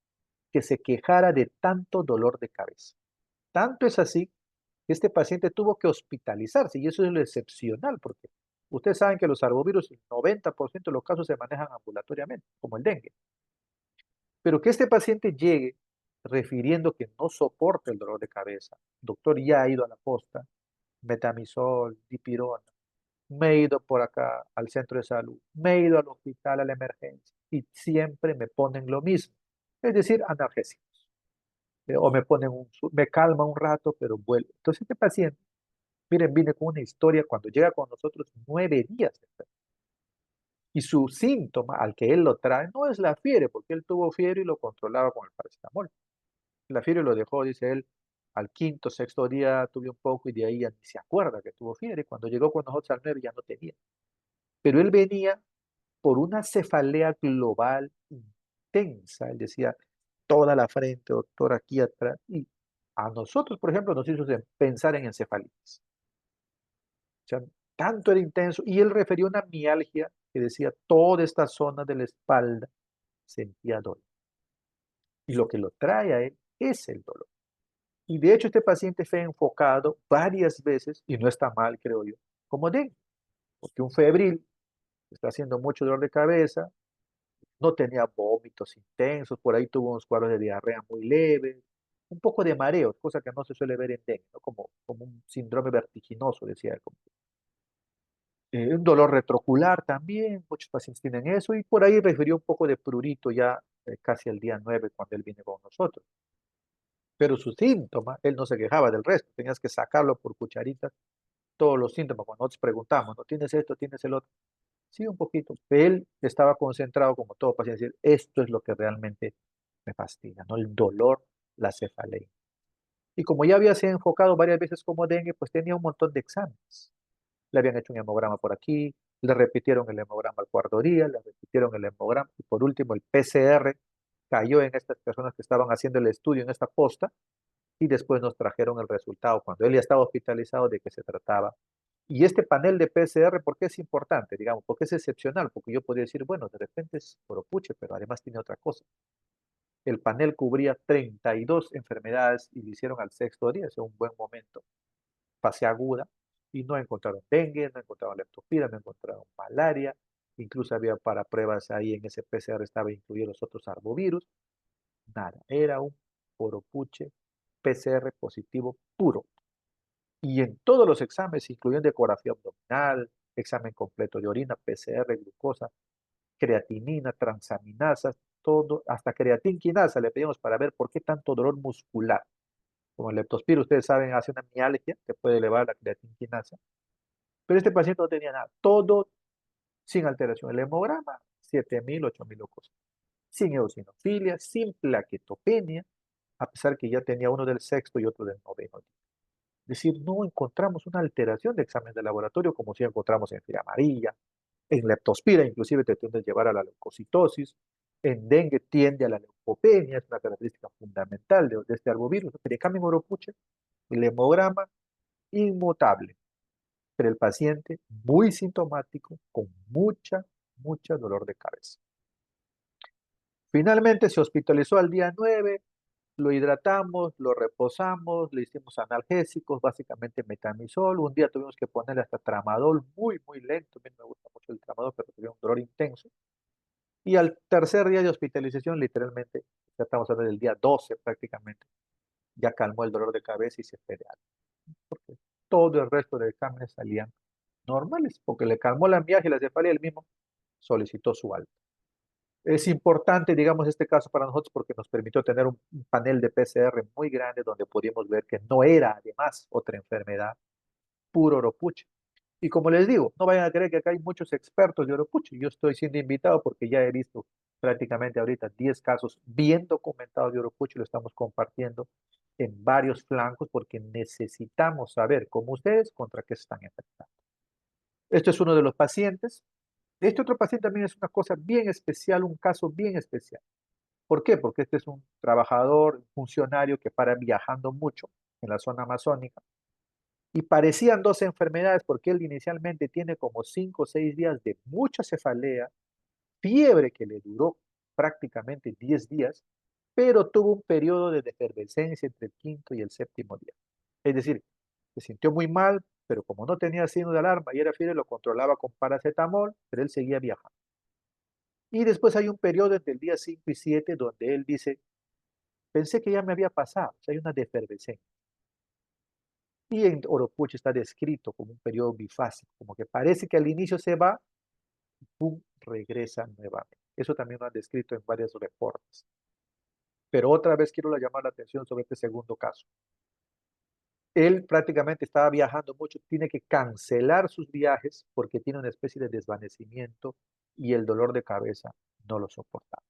que se quejara de tanto dolor de cabeza. Tanto es así que este paciente tuvo que hospitalizarse, y eso es lo excepcional, porque ustedes saben que los arbovirus, el 90% de los casos se manejan ambulatoriamente, como el dengue. Pero que este paciente llegue refiriendo que no soporta el dolor de cabeza, doctor, ya ha ido a la posta, metamisol, dipirona, me he ido por acá al centro de salud, me he ido al hospital, a la emergencia, y siempre me ponen lo mismo, es decir, analgésicos. O me ponen me calma un rato, pero vuelve. Entonces este paciente, miren, viene con una historia cuando llega con nosotros 9 días después. Y su síntoma al que él lo trae no es la fiebre, porque él tuvo fiebre y lo controlaba con el paracetamol. La fiebre lo dejó, dice él, al quinto, sexto día tuve un poco y de ahí ya ni se acuerda que tuvo fiebre. Cuando llegó con nosotros al 9 ya no tenía. Pero él venía por una cefalea global intensa. Él decía, toda la frente, doctor, aquí atrás. Y a nosotros, por ejemplo, nos hizo pensar en encefalitis. O sea, tanto era intenso. Y él refería una mialgia que decía, toda esta zona de la espalda sentía dolor. Y lo que lo trae a él es el dolor. Y de hecho este paciente fue enfocado varias veces, y no está mal, creo yo, como dengue, porque un febril está haciendo mucho dolor de cabeza, no tenía vómitos intensos, por ahí tuvo unos cuadros de diarrea muy leves, un poco de mareo, cosa que no se suele ver en dengue, ¿no? Como un síndrome vertiginoso, decía él. Un dolor retrocular también, muchos pacientes tienen eso, y por ahí refirió un poco de prurito ya casi al día 9 cuando él viene con nosotros. Pero sus síntomas, él no se quejaba del resto, tenías que sacarlo por cucharitas, todos los síntomas. Cuando nosotros preguntamos, ¿no tienes esto, tienes el otro? Sí, un poquito. Él estaba concentrado, como todo paciente, decir, esto es lo que realmente me fastidia, ¿no? El dolor, la cefalea. Y como ya había sido enfocado varias veces como dengue, pues tenía un montón de exámenes. Le habían hecho un hemograma por aquí, le repitieron el hemograma al cuarto día, le repitieron el hemograma, y por último el PCR cayó en estas personas que estaban haciendo el estudio en esta posta, y después nos trajeron el resultado cuando él ya estaba hospitalizado de qué se trataba. Y este panel de PCR, ¿por qué es importante? Digamos, ¿por qué es excepcional? Porque yo podría decir, bueno, de repente es poropuche, pero además tiene otra cosa. El panel cubría 32 enfermedades y lo hicieron al sexto día, es un buen momento, fase aguda, y no encontraron dengue, no encontraron leptospira, no encontraron malaria, incluso había para pruebas ahí en ese PCR estaba incluidos los otros arbovirus, nada, era un poropuche PCR positivo puro. Y en todos los exámenes, incluyendo ecografía abdominal, examen completo de orina, PCR, glucosa, creatinina, transaminasas, todo, hasta creatinquinasa le pedimos para ver por qué tanto dolor muscular. Como el leptospira, ustedes saben, hace una mialgia que puede elevar la creatinquinasa. Pero este paciente no tenía nada, todo sin alteración. El hemograma, 7.000, 8.000 leucocitos. Sin eosinofilia, sin plaquetopenia, a pesar que ya tenía uno del sexto y otro del noveno día. Es decir, no encontramos una alteración de examen de laboratorio como si encontramos en fiebre amarilla, en leptospira, inclusive te tiende a llevar a la leucocitosis, en dengue tiende a la leucopenia, es una característica fundamental de este arbovirus, pero en cambio en oropuche, el hemograma inmutable, pero el paciente muy sintomático, con mucha dolor de cabeza. Finalmente se hospitalizó al día 9, lo hidratamos, lo reposamos, le hicimos analgésicos, básicamente metamisol. Un día tuvimos que ponerle hasta tramadol muy lento. A mí me gusta mucho el tramadol, pero tenía un dolor intenso. Y al tercer día de hospitalización, literalmente, ya estamos hablando del día 12 prácticamente, ya calmó el dolor de cabeza y se fue de alta. Porque todo el resto de exámenes salían normales, porque le calmó la mialgia y la cefalea, él mismo solicitó su alta. Es importante, digamos, este caso para nosotros porque nos permitió tener un panel de PCR muy grande donde pudimos ver que no era además otra enfermedad, puro oropuche. Y como les digo, no vayan a creer que acá hay muchos expertos de oropuche. Yo estoy siendo invitado porque ya he visto prácticamente ahorita 10 casos bien documentados de oropuche, lo estamos compartiendo en varios flancos porque necesitamos saber, como ustedes, contra qué se están enfrentando. Esto es uno de los pacientes. Este otro paciente también es una cosa bien especial, un caso bien especial. ¿Por qué? Porque este es un trabajador, funcionario que para viajando mucho en la zona amazónica y parecían dos enfermedades porque él inicialmente tiene como 5 o 6 días de mucha cefalea, fiebre que le duró prácticamente 10 días, pero tuvo un periodo de efervescencia entre el quinto y el séptimo día. Es decir, se sintió muy mal, pero como no tenía signo de alarma y era fiebre, lo controlaba con paracetamol, pero él seguía viajando. Y después hay un periodo entre el día 5 y 7 donde él dice, pensé que ya me había pasado, o sea, hay una defervescencia. Y en Oropuche está descrito como un periodo bifásico, como que parece que al inicio se va, ¡pum!, regresa nuevamente. Eso también lo han descrito en varios reportes. Pero otra vez quiero llamar la atención sobre este segundo caso. Él prácticamente estaba viajando mucho, tiene que cancelar sus viajes porque tiene una especie de desvanecimiento y el dolor de cabeza no lo soportaba.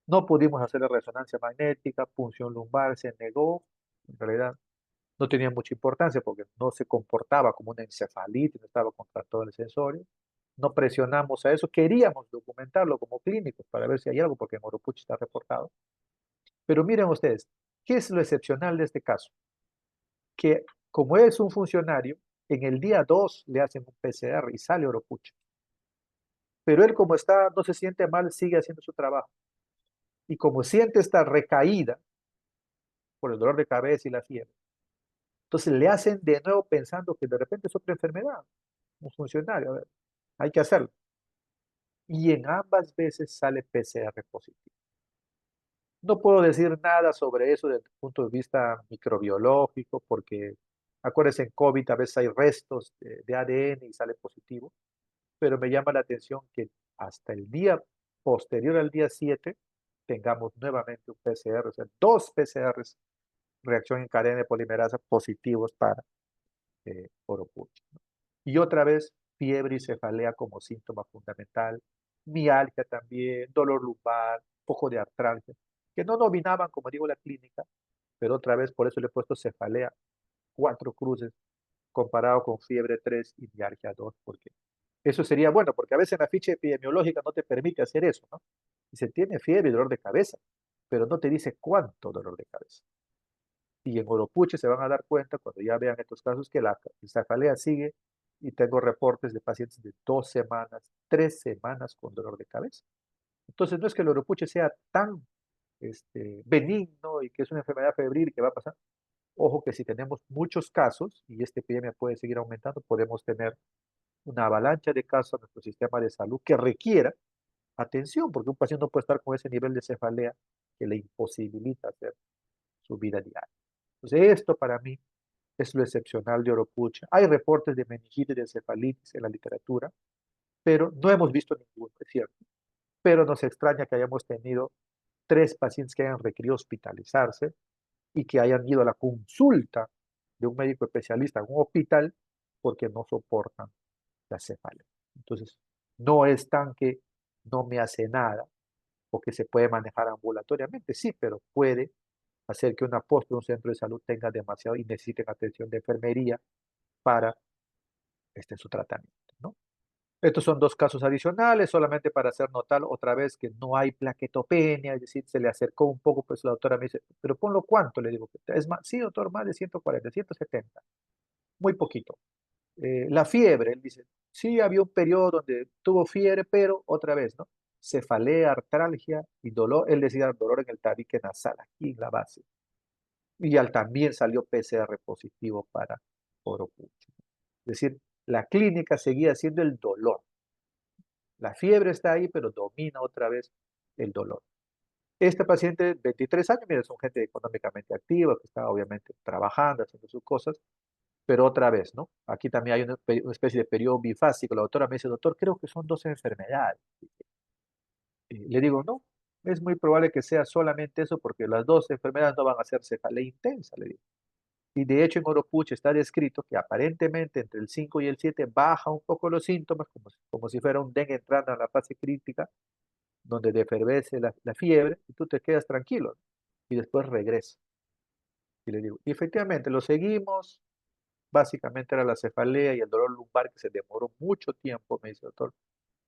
No pudimos hacer la resonancia magnética, punción lumbar, se negó, en realidad no tenía mucha importancia porque no se comportaba como una encefalitis, no estaba contractado el sensorio. No presionamos a eso, queríamos documentarlo como clínicos para ver si hay algo, porque en Oropuchi está reportado. Pero miren ustedes, ¿qué es lo excepcional de este caso? Que como él es un funcionario, en el día 2 le hacen un PCR y sale Oropuchi. Pero él como está, no se siente mal, sigue haciendo su trabajo. Y como siente esta recaída por el dolor de cabeza y la fiebre, entonces le hacen de nuevo pensando que de repente es otra enfermedad, un funcionario, a ver, hay que hacerlo. Y en ambas veces sale PCR positivo. No puedo decir nada sobre eso desde el punto de vista microbiológico, porque acuérdense, en COVID a veces hay restos de ADN y sale positivo, pero me llama la atención que hasta el día posterior al día 7 tengamos nuevamente un PCR, o sea, 2 PCRs, reacción en cadena de polimerasa positivos para Oropuchi, ¿no? Y otra vez, fiebre y cefalea como síntoma fundamental, mialgia también, dolor lumbar, poco de artralgia, que no dominaban, como digo, la clínica, pero otra vez por eso le he puesto cefalea 4 cruces comparado con fiebre 3 y mialgia 2, porque eso sería bueno, porque a veces en la ficha epidemiológica no te permite hacer eso, ¿no? Dice, tiene fiebre y dolor de cabeza, pero no te dice cuánto dolor de cabeza. Y en Oropuche se van a dar cuenta cuando ya vean estos casos que la cefalea sigue, y tengo reportes de pacientes de 2 semanas, 3 semanas con dolor de cabeza. Entonces no es que el Oropuche sea tan benigno y que es una enfermedad febril que va a pasar. Ojo que si tenemos muchos casos y esta epidemia puede seguir aumentando, podemos tener una avalancha de casos en nuestro sistema de salud que requiera atención, porque un paciente no puede estar con ese nivel de cefalea que le imposibilita hacer su vida diaria. Entonces, esto para mí es lo excepcional de Oropucha. Hay reportes de meningitis y de encefalitis en la literatura, pero no hemos visto ninguno, es cierto. Pero nos extraña que hayamos tenido 3 pacientes que hayan requerido hospitalizarse y que hayan ido a la consulta de un médico especialista en un hospital porque no soportan la cefalea. Entonces, no es tan que no me hace nada o que se puede manejar ambulatoriamente, sí, pero puede hacer que una posta de un centro de salud tenga demasiado y necesiten atención de enfermería para su tratamiento, ¿no? Estos son 2 casos adicionales, solamente para hacer notar otra vez que no hay plaquetopenia, es decir, se le acercó un poco, pues la doctora me dice, pero ponlo cuánto, le digo, es más, sí, doctor, más de 140, 170, muy poquito. La fiebre, él dice, sí, había un periodo donde tuvo fiebre, pero otra vez, ¿no? Cefalea, artralgia y dolor, él decía dolor en el tabique nasal, aquí en la base. Y también salió PCR positivo para Oropucho. Es decir, la clínica seguía siendo el dolor. La fiebre está ahí, pero domina otra vez el dolor. Este paciente, 23 años, mira, es un gente económicamente activa, que está obviamente trabajando, haciendo sus cosas, pero otra vez, ¿no? Aquí también hay una especie de periodo bifásico. La doctora me dice, doctor, creo que son 2 enfermedades. Y le digo, no, es muy probable que sea solamente eso, porque las 2 enfermedades no van a ser cefalea intensa, le digo. Y de hecho en Oropuche está descrito que aparentemente entre el 5 y el 7 baja un poco los síntomas, como si fuera un dengue entrando en la fase crítica, donde defervece la fiebre, y tú te quedas tranquilo, y después regresa. Y le digo, y efectivamente lo seguimos, básicamente era la cefalea y el dolor lumbar que se demoró mucho tiempo, me dice el doctor,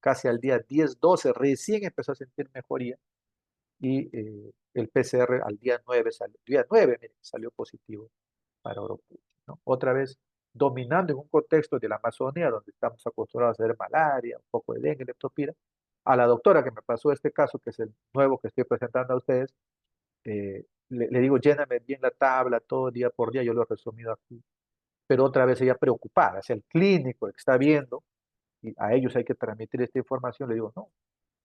casi al día 10, 12, recién empezó a sentir mejoría, y el PCR al día 9, mire, salió positivo para Oropuche, ¿no? Otra vez, dominando en un contexto de la Amazonía, donde estamos acostumbrados a hacer malaria, un poco de dengue, leptospira, a la doctora que me pasó este caso, que es el nuevo que estoy presentando a ustedes, le digo, lléname bien la tabla todo día por día, yo lo he resumido aquí, pero otra vez ella preocupada, es el clínico que está viendo, y a ellos hay que transmitir esta información, le digo, no,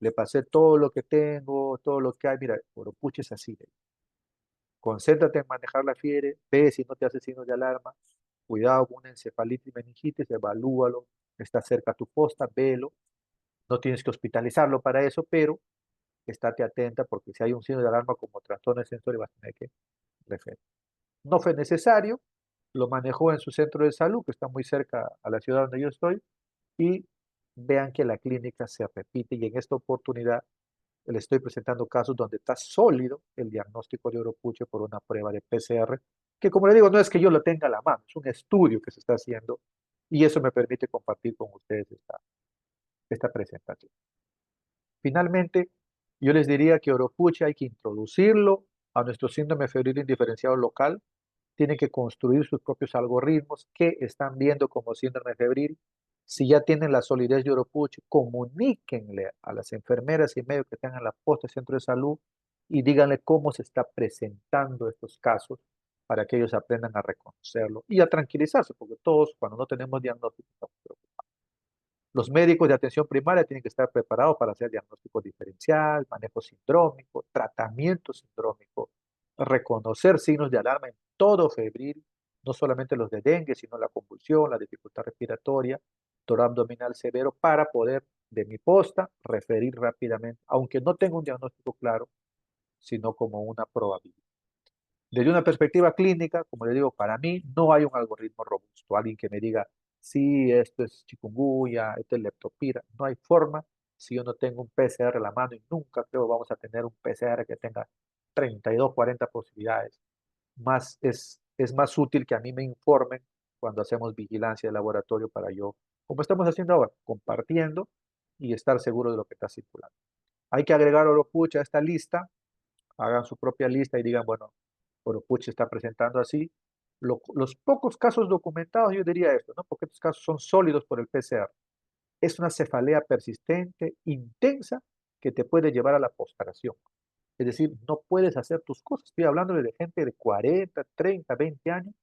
le pasé todo lo que tengo, todo lo que hay, mira, Oropuche es así, concéntrate en manejar la fiebre, ve si no te hace signos de alarma, cuidado con una encefalitis y meningitis, evalúalo, está cerca a tu posta, velo, no tienes que hospitalizarlo para eso, pero estate atenta porque si hay un signo de alarma como trastorno de sensorio vas a tener que referir. No fue necesario, lo manejó en su centro de salud, que está muy cerca a la ciudad donde yo estoy, y vean que la clínica se repite y en esta oportunidad le estoy presentando casos donde está sólido el diagnóstico de Oropuche por una prueba de PCR, que como le digo, no es que yo lo tenga a la mano, es un estudio que se está haciendo y eso me permite compartir con ustedes esta presentación. Finalmente, yo les diría que Oropuche hay que introducirlo a nuestro síndrome febril indiferenciado local, tienen que construir sus propios algoritmos que están viendo como síndrome febril. Si ya tienen la solidez de Oropuche, comuníquenle a las enfermeras y médicos que están en la posta del centro de salud y díganle cómo se está presentando estos casos para que ellos aprendan a reconocerlo y a tranquilizarse, porque todos cuando no tenemos diagnóstico estamos preocupados. Los médicos de atención primaria tienen que estar preparados para hacer diagnóstico diferencial, manejo sindrómico, tratamiento sindrómico, reconocer signos de alarma en todo febril, no solamente los de dengue, sino la convulsión, la dificultad respiratoria, dolor abdominal severo, para poder, de mi posta, referir rápidamente, aunque no tenga un diagnóstico claro, sino como una probabilidad. Desde una perspectiva clínica, como le digo, para mí no hay un algoritmo robusto. Alguien que me diga, sí, esto es chikungunya, esto es leptospira. No hay forma si yo no tengo un PCR a la mano y nunca creo vamos a tener un PCR que tenga 32, 40 posibilidades. Es más útil que a mí me informen cuando hacemos vigilancia de laboratorio para yo, como estamos haciendo ahora, compartiendo y estar seguro de lo que está circulando. Hay que agregar Oropuche a esta lista, hagan su propia lista y digan, bueno, Oropuche está presentando así. Los pocos casos documentados, yo diría esto, ¿no? Porque estos casos son sólidos por el PCR. Es una cefalea persistente, intensa, que te puede llevar a la postración. Es decir, no puedes hacer tus cosas. Estoy hablando de gente de 40, 30, 20 años,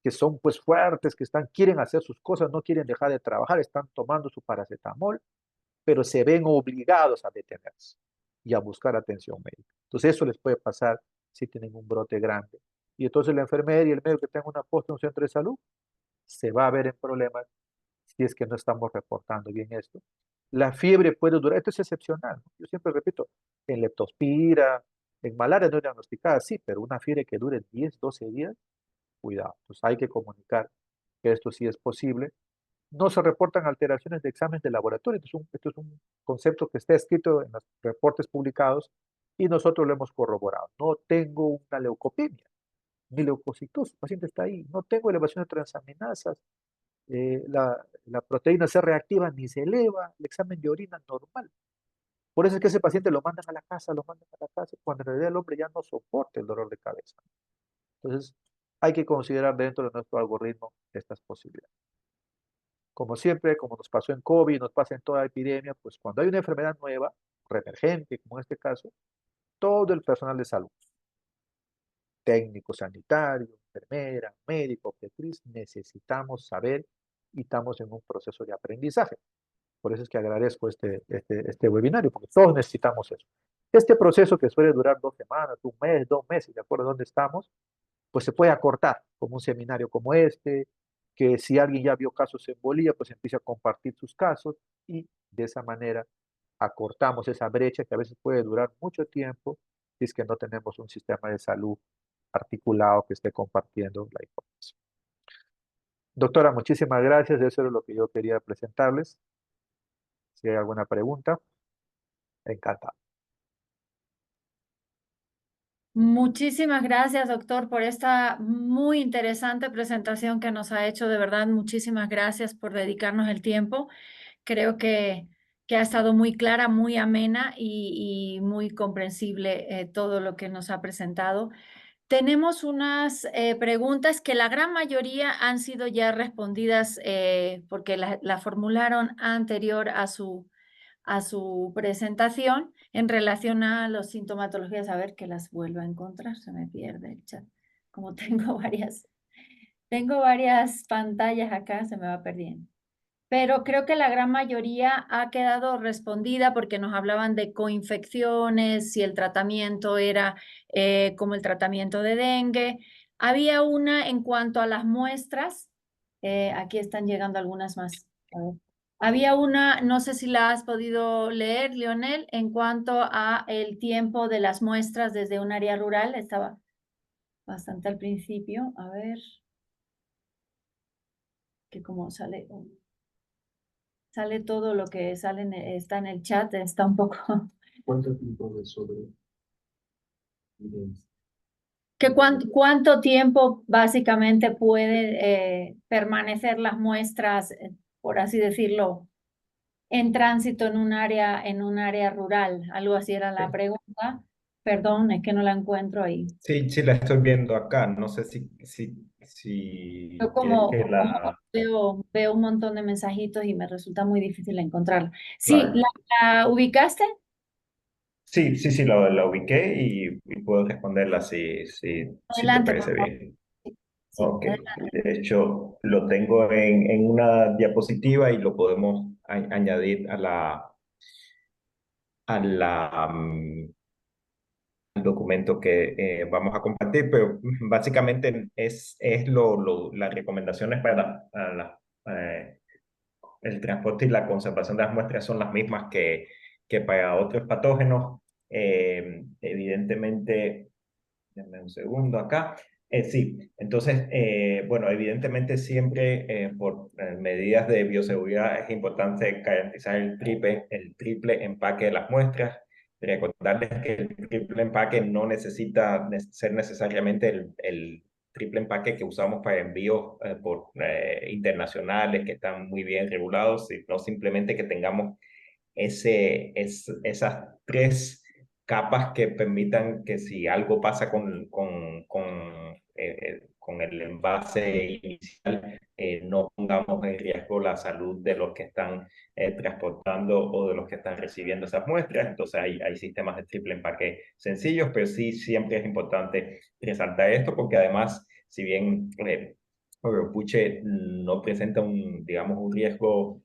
que son pues fuertes, que quieren hacer sus cosas, no quieren dejar de trabajar, están tomando su paracetamol, pero se ven obligados a detenerse y a buscar atención médica. Entonces eso les puede pasar si tienen un brote grande. Y entonces la enfermera y el médico que tenga una posta en un centro de salud se va a ver en problemas si es que no estamos reportando bien esto. La fiebre puede durar, esto es excepcional, ¿no? Yo siempre repito, en leptospira, en malaria no diagnosticada, sí, pero una fiebre que dure 10, 12 días, cuidado. Entonces hay que comunicar que esto sí es posible. No se reportan alteraciones de exámenes de laboratorio. Esto es un concepto que está escrito en los reportes publicados y nosotros lo hemos corroborado. No tengo una leucopenia, ni leucocitosis, el paciente está ahí. No tengo elevación de transaminasas, la proteína C reactiva ni se eleva, el examen de orina normal. Por eso es que ese paciente lo mandan a la casa, cuando en realidad el hombre ya no soporta el dolor de cabeza. Entonces, hay que considerar dentro de nuestro algoritmo estas posibilidades. Como siempre, como nos pasó en COVID, nos pasa en toda epidemia, pues cuando hay una enfermedad nueva, reemergente, como en este caso, todo el personal de salud, técnico sanitario, enfermera, médico, obstetriz, necesitamos saber y estamos en un proceso de aprendizaje. Por eso es que agradezco este webinario, porque todos necesitamos eso. Este proceso que suele durar 2 semanas, 1 mes, 2 meses, de acuerdo a dónde estamos, pues se puede acortar, como un seminario como este, que si alguien ya vio casos en Bolivia, pues empieza a compartir sus casos y de esa manera acortamos esa brecha que a veces puede durar mucho tiempo si es que no tenemos un sistema de salud articulado que esté compartiendo la información. Doctora, muchísimas gracias. Eso es lo que yo quería presentarles. Si hay alguna pregunta, encantado. Muchísimas gracias, doctor, por esta muy interesante presentación que nos ha hecho. De verdad, muchísimas gracias por dedicarnos el tiempo. Creo que ha estado muy clara, muy amena y muy comprensible todo lo que nos ha presentado. Tenemos unas preguntas que la gran mayoría han sido ya respondidas porque la formularon anterior a su presentación en relación a las sintomatologías. A ver que las vuelvo a encontrar, se me pierde el chat. Como tengo varias pantallas acá, se me va perdiendo. Pero creo que la gran mayoría ha quedado respondida porque nos hablaban de coinfecciones, si el tratamiento era como el tratamiento de dengue. Había una en cuanto a las muestras, aquí están llegando algunas más. A ver. Había una, no sé si la has podido leer, Leonel, en cuanto a el tiempo de las muestras desde un área rural, estaba bastante al principio. A ver, que como sale... Sale todo lo que sale está en el chat, está un poco... ¿Cuánto tiempo de sobre? ¿Cuánto tiempo básicamente puede permanecer las muestras, por así decirlo, en tránsito en un área rural? Algo así era la pregunta. Perdón, es que no la encuentro ahí. Sí, sí, la estoy viendo acá. No sé si Yo quieres como que la... veo un montón de mensajitos y me resulta muy difícil encontrarla. Sí, Claro. ¿la ubicaste? Sí, la ubiqué y puedo responderla si te Adelante, parece por favor. bien. Sí, Ok. adelante. De hecho, lo tengo en una diapositiva y lo podemos añadir a al documento que vamos a compartir, pero básicamente es las recomendaciones para el transporte y la conservación de las muestras son las mismas que para otros patógenos. Evidentemente, denme un segundo acá. Sí, entonces, bueno, evidentemente siempre por medidas de bioseguridad es importante garantizar el triple empaque de las muestras. Recordarles que el triple empaque no necesita ser necesariamente el triple empaque que usamos para envíos internacionales que están muy bien regulados, sino simplemente que tengamos esas tres capas que permitan que si algo pasa con el envase inicial, no pongamos en riesgo la salud de los que están transportando o de los que están recibiendo esas muestras. Entonces hay sistemas de triple empaque sencillos, pero sí siempre es importante resaltar esto porque además, si bien Puche no presenta digamos, un riesgo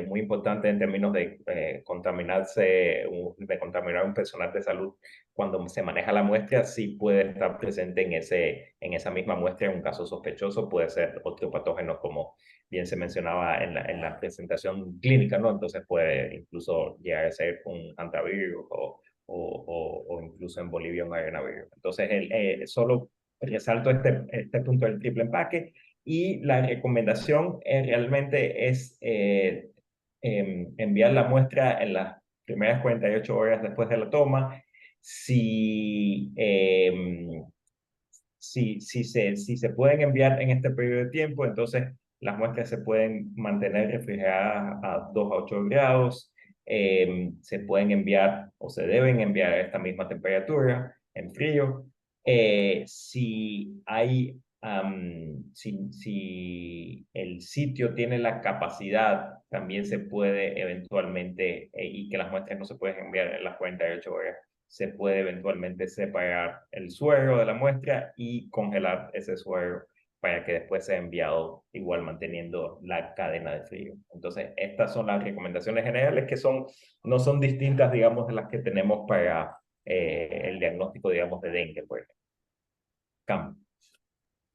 muy importante en términos de contaminar un personal de salud. Cuando se maneja la muestra, sí puede estar presente en esa misma muestra. En un caso sospechoso puede ser otro patógeno, como bien se mencionaba en la presentación clínica, ¿no? Entonces puede incluso llegar a ser un hantavirus o incluso en Bolivia un arenavirus. Entonces, solo resalto este punto del triple empaque. Y la recomendación realmente es enviar la muestra en las primeras 48 horas después de la toma. Si se pueden enviar en este periodo de tiempo, entonces las muestras se pueden mantener refrigeradas a 2 a 8 grados. Se pueden enviar o se deben enviar a esta misma temperatura en frío. Si el sitio tiene la capacidad, también se puede eventualmente, y que las muestras no se pueden enviar en las 48 horas, se puede eventualmente separar el suero de la muestra y congelar ese suero para que después sea enviado igual manteniendo la cadena de frío. Entonces, estas son las recomendaciones generales que no son distintas, digamos, de las que tenemos para el diagnóstico, digamos, de dengue, por ejemplo. Cam.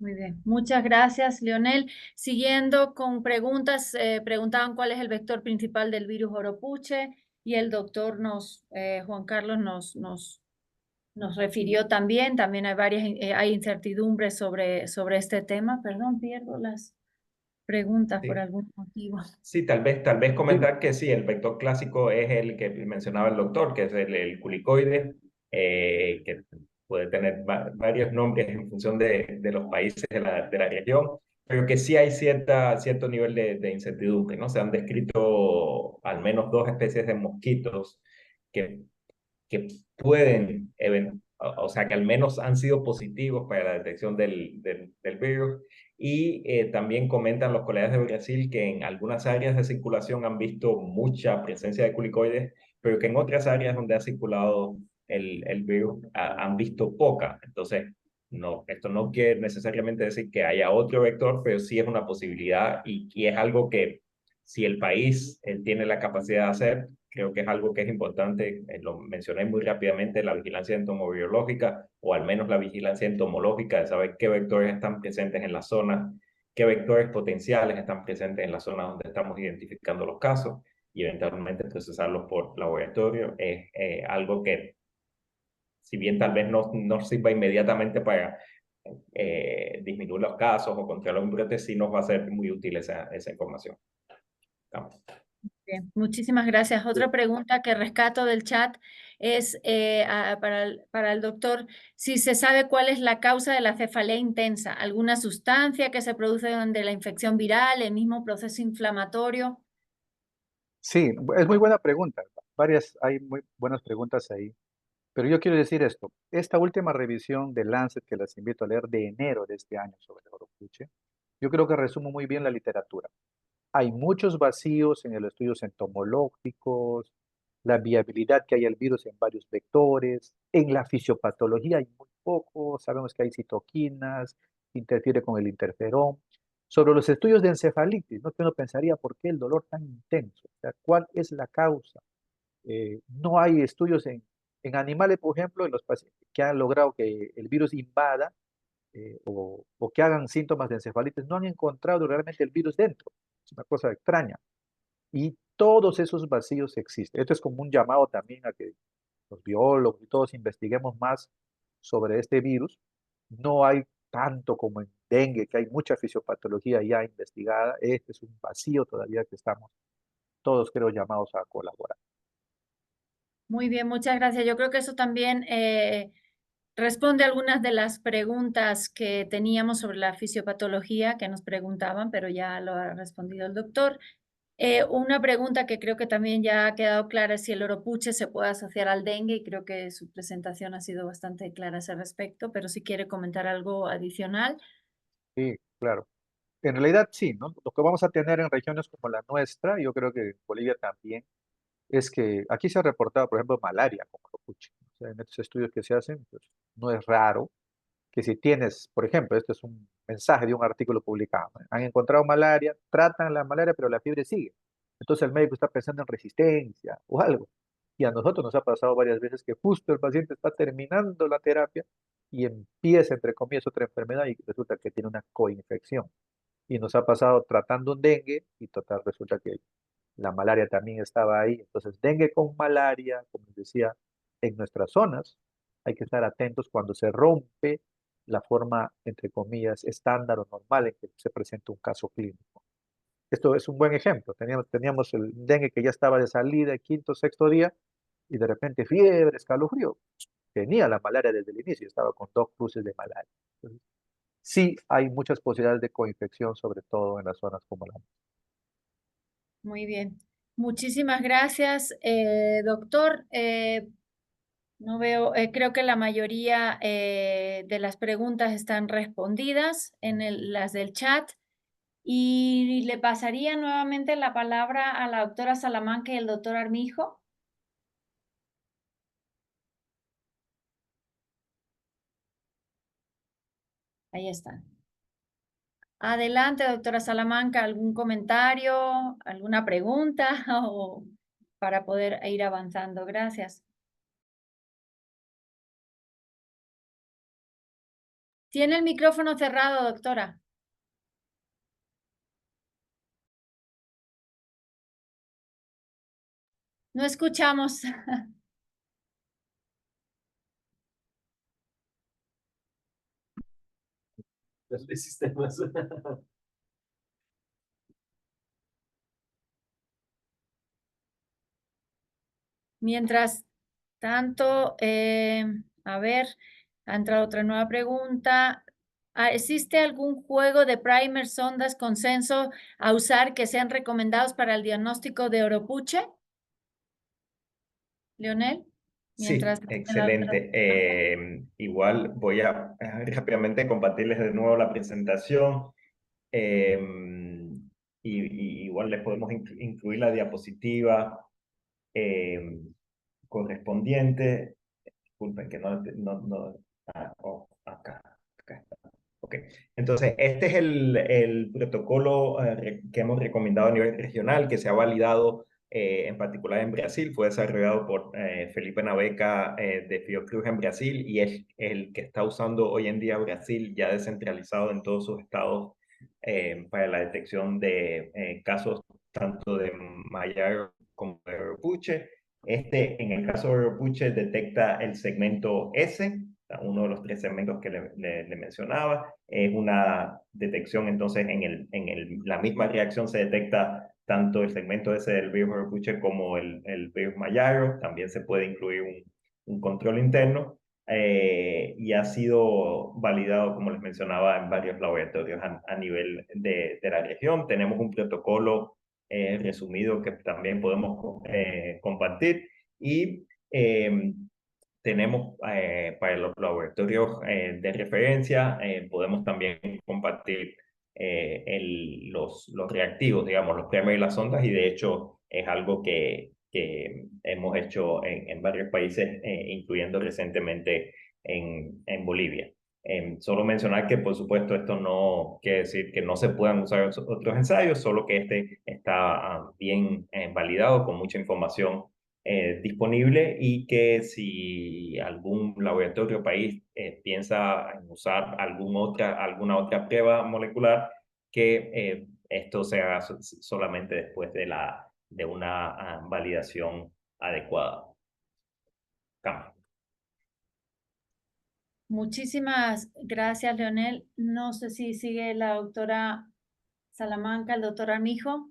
Muy bien, muchas gracias, Leonel. Siguiendo con preguntas, preguntaban cuál es el vector principal del virus Oropuche y el doctor Juan Carlos nos refirió también hay incertidumbres sobre este tema. Perdón, pierdo las preguntas por algún motivo. Sí, tal vez comentar que sí, el vector clásico es el que mencionaba el doctor, que es el culicoide, que puede tener varios nombres en función de los países de la región, pero que sí hay cierto nivel de incertidumbre, ¿no? Se han descrito al menos 2 especies de mosquitos que pueden o sea que al menos han sido positivos para la detección del virus. Y también comentan los colegas de Brasil que en algunas áreas de circulación han visto mucha presencia de culicoides, pero que en otras áreas donde ha circulado el virus han visto poca. Entonces, no, esto no quiere necesariamente decir que haya otro vector, pero sí es una posibilidad y es algo que si el país tiene la capacidad de hacer, creo que es algo que es importante, lo mencioné muy rápidamente, la vigilancia entomobiológica o al menos la vigilancia entomológica de saber qué vectores están presentes en la zona, qué vectores potenciales están presentes en la zona donde estamos identificando los casos y eventualmente procesarlos por laboratorio. Es algo que, si bien tal vez no sirva inmediatamente para disminuir los casos o controlar un brote, sí nos va a ser muy útil esa información. Vamos. Bien, muchísimas gracias. Otra pregunta que rescato del chat es para el doctor, si se sabe cuál es la causa de la cefalea intensa, alguna sustancia que se produce donde la infección viral, el mismo proceso inflamatorio. Sí, es muy buena pregunta. Hay muy buenas preguntas ahí. Pero yo quiero decir esto. Esta última revisión de Lancet, que les invito a leer de enero de este año sobre el oropuche, yo creo que resume muy bien la literatura. Hay muchos vacíos en los estudios entomológicos, la viabilidad que hay el virus en varios vectores, en la fisiopatología hay muy poco, sabemos que hay citoquinas, interfiere con el interferón. Sobre los estudios de encefalitis, ¿no? Que uno pensaría, ¿por qué el dolor tan intenso? O sea, ¿cuál es la causa? No hay estudios en animales, por ejemplo, en los pacientes que han logrado que el virus invada o que hagan síntomas de encefalitis, no han encontrado realmente el virus dentro. Es una cosa extraña. Y todos esos vacíos existen. Esto es como un llamado también a que los biólogos y todos investiguemos más sobre este virus. No hay tanto como en dengue, que hay mucha fisiopatología ya investigada. Este es un vacío todavía que estamos todos, creo, llamados a colaborar. Muy bien, muchas gracias. Yo creo que eso también responde a algunas de las preguntas que teníamos sobre la fisiopatología que nos preguntaban, pero ya lo ha respondido el doctor. Una pregunta que creo que también ya ha quedado clara es si el oropuche se puede asociar al dengue, y creo que su presentación ha sido bastante clara a ese respecto, pero si quiere comentar algo adicional. Sí, claro. En realidad sí, ¿no? Lo que vamos a tener en regiones como la nuestra, yo creo que en Bolivia también, es que aquí se ha reportado, por ejemplo, malaria como oropuche. O sea, en estos estudios que se hacen, pues no es raro que si tienes, por ejemplo, este es un mensaje de un artículo publicado, ¿no? Han encontrado malaria, tratan la malaria, pero la fiebre sigue. Entonces el médico está pensando en resistencia o algo. Y a nosotros nos ha pasado varias veces que justo el paciente está terminando la terapia y empieza, entre comillas, otra enfermedad y resulta que tiene una coinfección. Y nos ha pasado tratando un dengue y total resulta que la malaria también estaba ahí. Entonces, dengue con malaria, como les decía, en nuestras zonas, hay que estar atentos cuando se rompe la forma, entre comillas, estándar o normal en que se presenta un caso clínico. Esto es un buen ejemplo. Teníamos el dengue que ya estaba de salida, quinto, sexto día, y de repente fiebre, escalofrío. Tenía la malaria desde el inicio, estaba con 2 cruces de malaria. Entonces, sí hay muchas posibilidades de coinfección, sobre todo en las zonas como la. Muy bien. Muchísimas gracias, doctor. No veo, creo que la mayoría de las preguntas están respondidas en las del chat. Y le pasaría nuevamente la palabra a la doctora Salamanca y el doctor Armijo. Ahí están. Adelante, doctora Salamanca, ¿algún comentario, alguna pregunta o para poder ir avanzando? Gracias. Tiene el micrófono cerrado, doctora. No escuchamos. Los sistemas. Mientras tanto, a ver, ha entrado otra nueva pregunta. ¿Existe algún juego de primer sondas consenso a usar que sean recomendados para el diagnóstico de oropuche? Leonel. Sí, excelente. Igual voy a rápidamente compartirles de nuevo la presentación. Igual les podemos incluir la diapositiva correspondiente. Disculpen que acá está. Ok, entonces este es el protocolo que hemos recomendado a nivel regional, que se ha validado en particular en Brasil. Fue desarrollado por Felipe Nabeca de Fiocruz en Brasil y es el que está usando hoy en día Brasil, ya descentralizado en todos sus estados para la detección de casos tanto de Mayaro como de Verpuche. En el caso de Verpuche, detecta el segmento S, uno de los 3 segmentos que le mencionaba. Es una detección, entonces, la misma reacción se detecta tanto el segmento S del virus Verpuche como el virus Mayaro. También se puede incluir un control interno. Y ha sido validado, como les mencionaba, en varios laboratorios a nivel de la región. Tenemos un protocolo resumido que también podemos compartir y tenemos para los laboratorios de referencia, podemos también compartir los reactivos, digamos, los primers y las sondas, y de hecho es algo que hemos hecho en varios países, incluyendo recientemente en Bolivia. Solo mencionar que, por supuesto, esto no quiere decir que no se puedan usar otros ensayos, solo que este está bien validado con mucha información disponible, y que si algún laboratorio o país piensa en usar alguna otra prueba molecular, que esto se haga solamente después de una validación adecuada. Cambio. Muchísimas gracias, Leonel. No sé si sigue la doctora Salamanca, el doctor Armijo.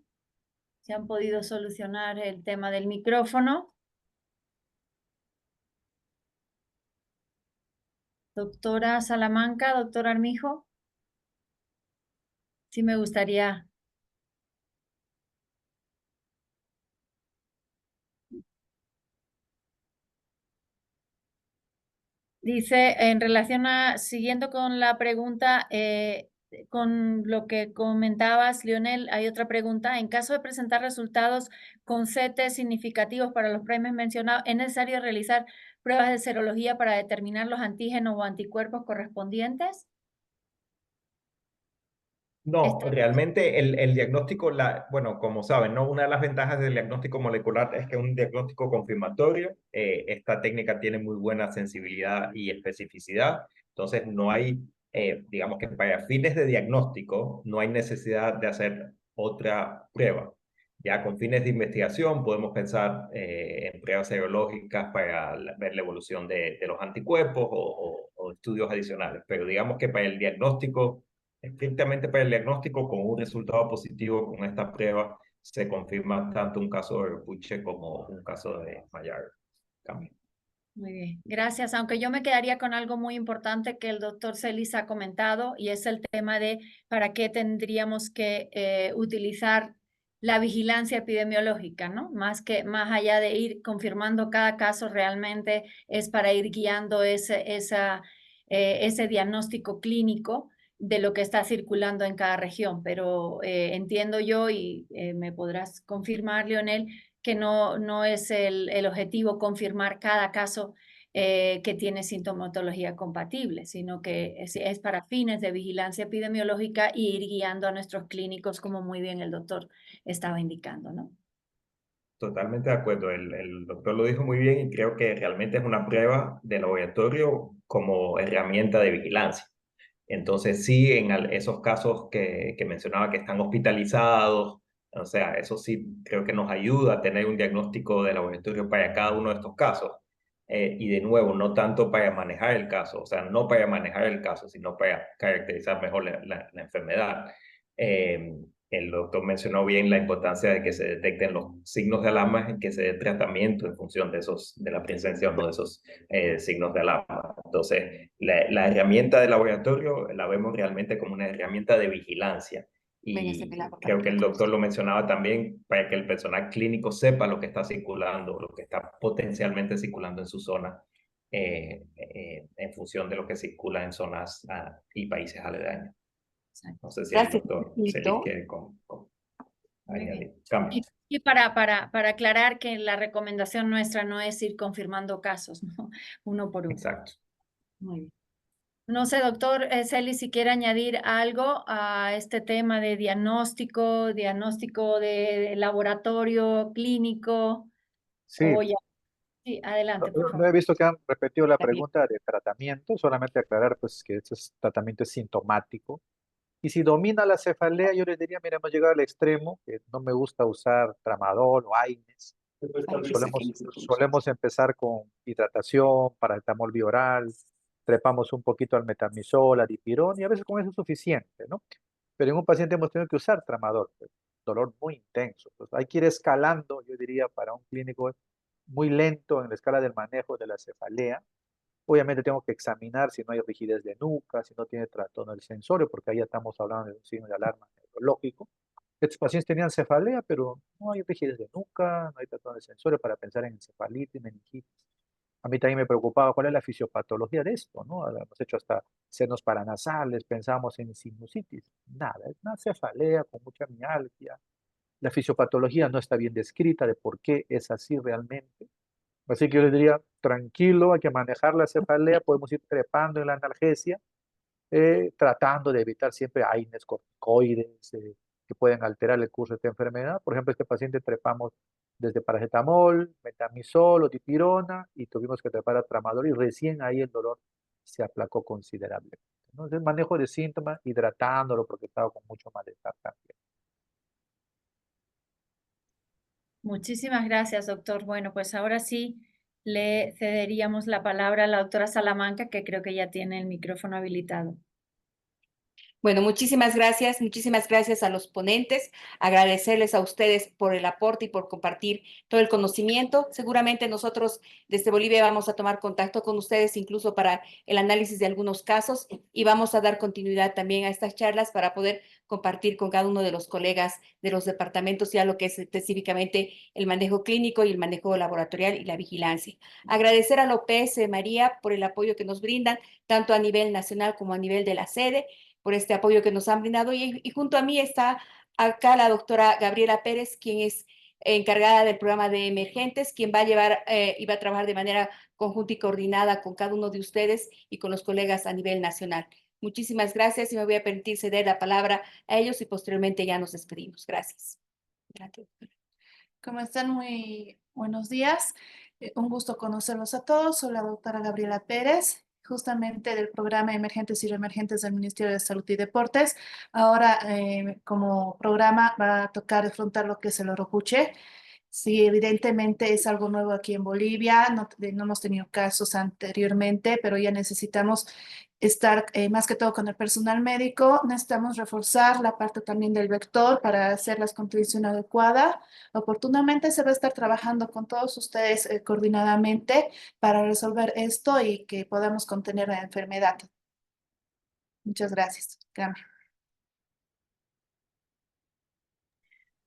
¿Se han podido solucionar el tema del micrófono? Doctora Salamanca, doctor Armijo. Sí me gustaría. Dice, en relación siguiendo con la pregunta, con lo que comentabas, Leonel, hay otra pregunta. En caso de presentar resultados con CT significativos para los premios mencionados, ¿es necesario realizar pruebas de serología para determinar los antígenos o anticuerpos correspondientes? No, realmente el diagnóstico, bueno, como saben, ¿no? Una de las ventajas del diagnóstico molecular es que es un diagnóstico confirmatorio. Esta técnica tiene muy buena sensibilidad y especificidad. Entonces, no hay, digamos que para fines de diagnóstico, no hay necesidad de hacer otra prueba. Ya con fines de investigación podemos pensar en pruebas serológicas para ver la evolución de los anticuerpos o estudios adicionales. Pero digamos que para el diagnóstico, estrictamente para el diagnóstico, con un resultado positivo con esta prueba, se confirma tanto un caso de Verpuche como un caso de Mayaro. Muy bien, gracias. Aunque yo me quedaría con algo muy importante que el doctor Celis ha comentado, y es el tema de para qué tendríamos que utilizar la vigilancia epidemiológica, ¿no? Más allá de ir confirmando cada caso, realmente es para ir guiando ese diagnóstico clínico de lo que está circulando en cada región. Pero entiendo yo, y me podrás confirmar, Leonel, que no es el objetivo confirmar cada caso que tiene sintomatología compatible, sino que es para fines de vigilancia epidemiológica y ir guiando a nuestros clínicos, como muy bien el doctor estaba indicando, ¿no? Totalmente de acuerdo. El doctor lo dijo muy bien, y creo que realmente es una prueba de laboratorio como herramienta de vigilancia. Entonces, sí, en esos casos que mencionaba que están hospitalizados, o sea, eso sí creo que nos ayuda a tener un diagnóstico de laboratorio para cada uno de estos casos. Y de nuevo, no tanto para manejar el caso, o sea, no para manejar el caso, sino para caracterizar mejor la enfermedad. El doctor mencionó bien la importancia de que se detecten los signos de alarma y que se dé tratamiento en función de la presencia o no de esos signos de alarma. Entonces, la herramienta de laboratorio la vemos realmente como una herramienta de vigilancia, Véngase, Y Pilar, creo que el compartir. doctor lo mencionaba también, para que el personal clínico sepa lo que está circulando, lo que está potencialmente circulando en su zona, en función de lo que circula en zonas y países aledaños. No sé si el Gracias, doctor Celis Tito. quiere Muy bien. añadir cambios. Y para aclarar que la recomendación nuestra no es ir confirmando casos, ¿no? Uno por uno. Exacto. Muy bien. No sé, doctor Celis, si quiere añadir algo a este tema de diagnóstico de laboratorio clínico, Sí, o ya. Sí, adelante, por no favor. he visto que han repetido la Está bien. pregunta de tratamiento, solamente aclarar pues que este tratamiento es sintomático. Y si domina la cefalea, yo les diría, mira, hemos llegado al extremo, que no me gusta usar tramadol o AINES. Solemos empezar con hidratación, paracetamol bioral, trepamos un poquito al metamizol, a dipirón, y a veces con eso es suficiente, ¿no? Pero en un paciente hemos tenido que usar tramadol, pues, dolor muy intenso. Pues hay que ir escalando, yo diría, para un clínico muy lento en la escala del manejo de la cefalea. Obviamente tengo que examinar si no hay rigidez de nuca, si no tiene trastorno del sensorio, porque ahí ya estamos hablando de un signo de alarma neurológico. Estos pacientes tenían cefalea, pero no hay rigidez de nuca, no hay trastorno del sensorio para pensar en encefalitis, meningitis. A mí también me preocupaba cuál es la fisiopatología de esto, ¿no? Hemos hecho hasta senos paranasales, pensamos en sinusitis. Nada, es una cefalea con mucha mialgia. La fisiopatología no está bien descrita de por qué es así realmente. Así que yo les diría, tranquilo, hay que manejar la cefalea, podemos ir trepando en la analgesia, tratando de evitar siempre AINES, corticoides, que pueden alterar el curso de esta enfermedad. Por ejemplo, este paciente trepamos desde paracetamol, metamizol o dipirona y tuvimos que trepar a tramadol y recién ahí el dolor se aplacó considerablemente. Entonces, el manejo de síntomas, hidratándolo porque estaba con mucho malestar también. Muchísimas gracias, doctor. Bueno, pues ahora sí le cederíamos la palabra a la doctora Salamanca, que creo que ya tiene el micrófono habilitado. Bueno, muchísimas gracias a los ponentes, agradecerles a ustedes por el aporte y por compartir todo el conocimiento. Seguramente nosotros desde Bolivia vamos a tomar contacto con ustedes incluso para el análisis de algunos casos y vamos a dar continuidad también a estas charlas para poder compartir con cada uno de los colegas de los departamentos ya lo que es específicamente el manejo clínico y el manejo laboratorial y la vigilancia. Agradecer a la OPS María por el apoyo que nos brindan, tanto a nivel nacional como a nivel de la sede, por este apoyo que nos han brindado. Y junto a mí está acá la doctora Gabriela Pérez, quien es encargada del programa de emergentes, quien va a llevar y va a trabajar de manera conjunta y coordinada con cada uno de ustedes y con los colegas a nivel nacional. Muchísimas gracias y me voy a permitir ceder la palabra a ellos y posteriormente ya nos despedimos. Gracias. Gracias. ¿Cómo están? Muy buenos días. Un gusto conocerlos a todos. Soy la doctora Gabriela Pérez, justamente del programa Emergentes y Reemergentes del Ministerio de Salud y Deportes. Ahora, como programa, va a tocar afrontar lo que es el Oropuche. Sí, evidentemente es algo nuevo aquí en Bolivia, no hemos tenido casos anteriormente, pero ya necesitamos estar más que todo con el personal médico, necesitamos reforzar la parte también del vector para hacer la contribución adecuada. Oportunamente se va a estar trabajando con todos ustedes coordinadamente para resolver esto y que podamos contener la enfermedad. Muchas gracias. Cambio.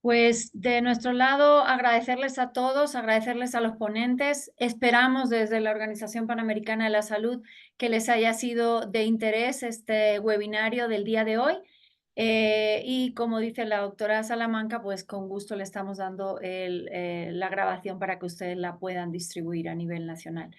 Pues de nuestro lado, agradecerles a todos, agradecerles a los ponentes. Esperamos desde la Organización Panamericana de la Salud que les haya sido de interés este webinario del día de hoy. Y como dice la doctora Salamanca, pues con gusto le estamos dando la grabación para que ustedes la puedan distribuir a nivel nacional.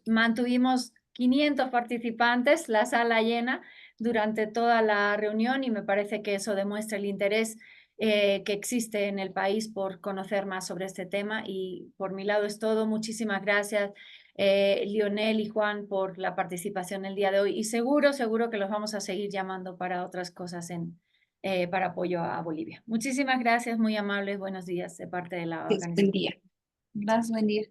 Mantuvimos 500 participantes, la sala llena durante toda la reunión y me parece que eso demuestra el interés que existe en el país por conocer más sobre este tema y por mi lado es todo. Muchísimas gracias Lionel y Juan por la participación el día de hoy y seguro que los vamos a seguir llamando para otras cosas para apoyo a Bolivia. Muchísimas gracias, muy amables, buenos días de parte de la organización. Buen día. Gracias, buen día.